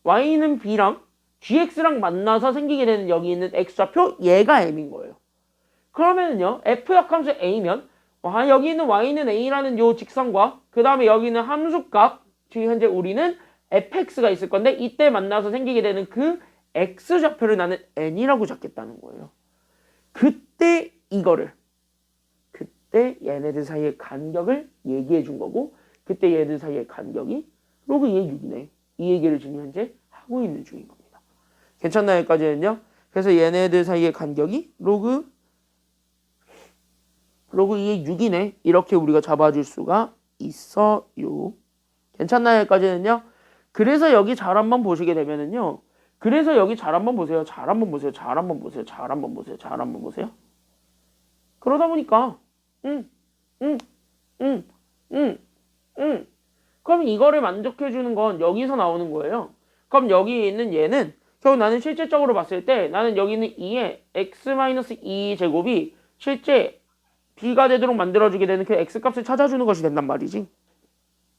y는 b랑 gx랑 만나서 생기게 되는 여기 있는 x좌표 얘가 m인 거예요. 그러면은요 f 역함수 a면 여기 있는 y는 a라는 요 직선과 그 다음에 여기 있는 함수값 지금 현재 우리는 fx가 있을 건데 이때 만나서 생기게 되는 그 x좌표를 나는 n이라고 잡겠다는 거예요. 그때 얘네들 사이의 간격을 얘기해 준 거고 그때 얘네들 사이의 간격이 로그 2의 6이네. 이 얘기를 지금 현재 하고 있는 중인 겁니다. 괜찮나요? 여기까지는요. 그래서 얘네들 사이의 간격이 로그 2의 6이네. 이렇게 우리가 잡아줄 수가 있어요. 괜찮나요? 여기까지는요. 그래서 여기 잘 한번 보시게 되면은요. 그래서 여기 잘 한번 보세요. 잘 한번 보세요. 잘 한번 보세요. 잘 한번 보세요. 잘 한번 보세요. 그러다 보니까 그럼 이거를 만족해 주는 건 여기서 나오는 거예요. 그럼 여기 있는 얘는 결국 나는 실질적으로 봤을 때 나는 여기 있는 2의 x-2 제곱이 실제 b가 되도록 만들어주게 되는 그 x값을 찾아주는 것이 된단 말이지.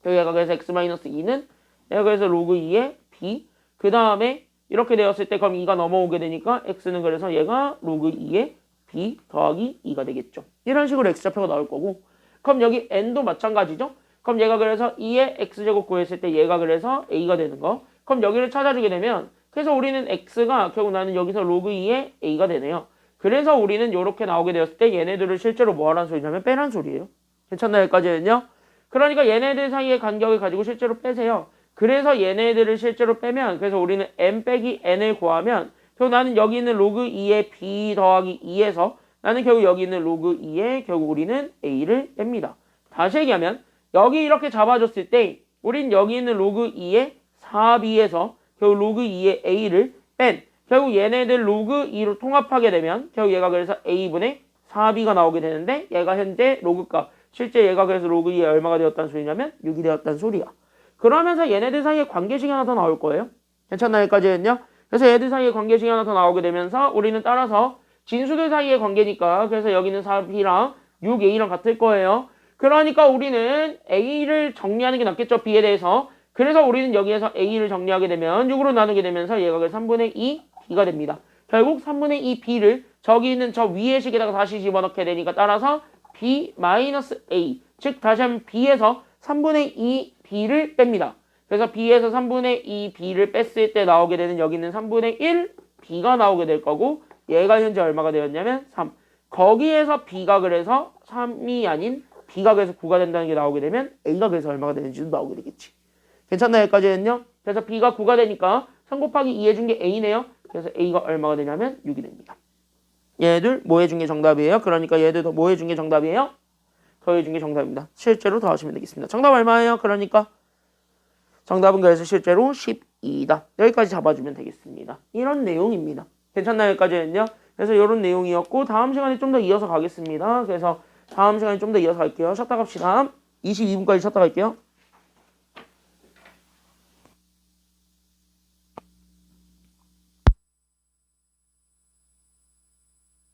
얘가 그래서 x-2는 얘가 그래서 로그 2의 b 그 다음에 이렇게 되었을 때 그럼 2가 넘어오게 되니까 x는 그래서 얘가 로그 2의 b 더하기 2가 되겠죠. 이런 식으로 x좌표가 나올 거고 그럼 여기 n도 마찬가지죠. 그럼 얘가 그래서 2의 x제곱 구했을 때 얘가 그래서 a가 되는 거. 그럼 여기를 찾아주게 되면 그래서 우리는 x가 결국 나는 여기서 로그 2의 a가 되네요. 그래서 우리는 이렇게 나오게 되었을 때 얘네들을 실제로 뭐 하라는 소리냐면 빼란 소리예요. 괜찮나요? 여기까지는요. 그러니까 얘네들 사이의 간격을 가지고 실제로 빼세요. 그래서 얘네들을 실제로 빼면 그래서 우리는 m 빼기 n을 구하면 결국 나는 여기 있는 로그 2의 b 더하기 2에서 나는 결국 여기 있는 로그 2의 결국 우리는 a를 뺍니다. 다시 얘기하면 여기 이렇게 잡아줬을 때 우린 여기 있는 로그 2의 4b에서 결국 로그 2의 a를 뺀 결국 얘네들 로그 2로 통합하게 되면 결국 얘가 그래서 a분의 4b가 나오게 되는데 얘가 현재 로그값 실제 얘가 그래서 로그 2에 얼마가 되었다는 소리냐면 6이 되었다는 소리야. 그러면서 얘네들 사이에 관계식이 하나 더 나올 거예요. 괜찮나요? 여기까지는요. 그래서 얘들 사이에 관계식이 하나 더 나오게 되면서 우리는 따라서 진수들 사이의 관계니까 그래서 여기는 4b랑 6a랑 같을 거예요. 그러니까 우리는 a를 정리하는 게 낫겠죠. b에 대해서. 그래서 우리는 여기에서 a를 정리하게 되면 6으로 나누게 되면서 얘가 그래서 3분의 2 b가 됩니다. 결국 3분의 2 b를 저기 있는 저 위의 식에다가 다시 집어넣게 되니까 따라서 b-a 즉 다시 하면 b에서 3분의 2 b를 뺍니다. 그래서 b에서 3분의 2 b를 뺐을 때 나오게 되는 여기는 3분의 1 b가 나오게 될 거고 얘가 현재 얼마가 되었냐면 3. 거기에서 b가 그래서 3이 아닌 b가 그래서 9가 된다는 게 나오게 되면 a가 그래서 얼마가 되는지도 나오게 되겠지. 괜찮나요? 여기까지는요. 그래서 b가 9가 되니까 3 곱하기 2 해준 게 a네요. 그래서 a가 얼마가 되냐면 6이 됩니다. 얘들 뭐 해준 게 정답이에요? 그러니까 얘들도 뭐 해준 게 정답이에요? 더해준 게 정답입니다. 실제로 더하시면 되겠습니다. 정답 얼마예요? 그러니까 정답은 그래서 실제로 12다. 여기까지 잡아주면 되겠습니다. 이런 내용입니다. 괜찮나요? 여기까지는요. 그래서 이런 내용이었고 다음 시간에 좀 더 이어서 가겠습니다. 그래서 다음 시간에 좀 더 이어서 갈게요. 쉬었다 갑시다. 22분까지 쉬었다 갈게요.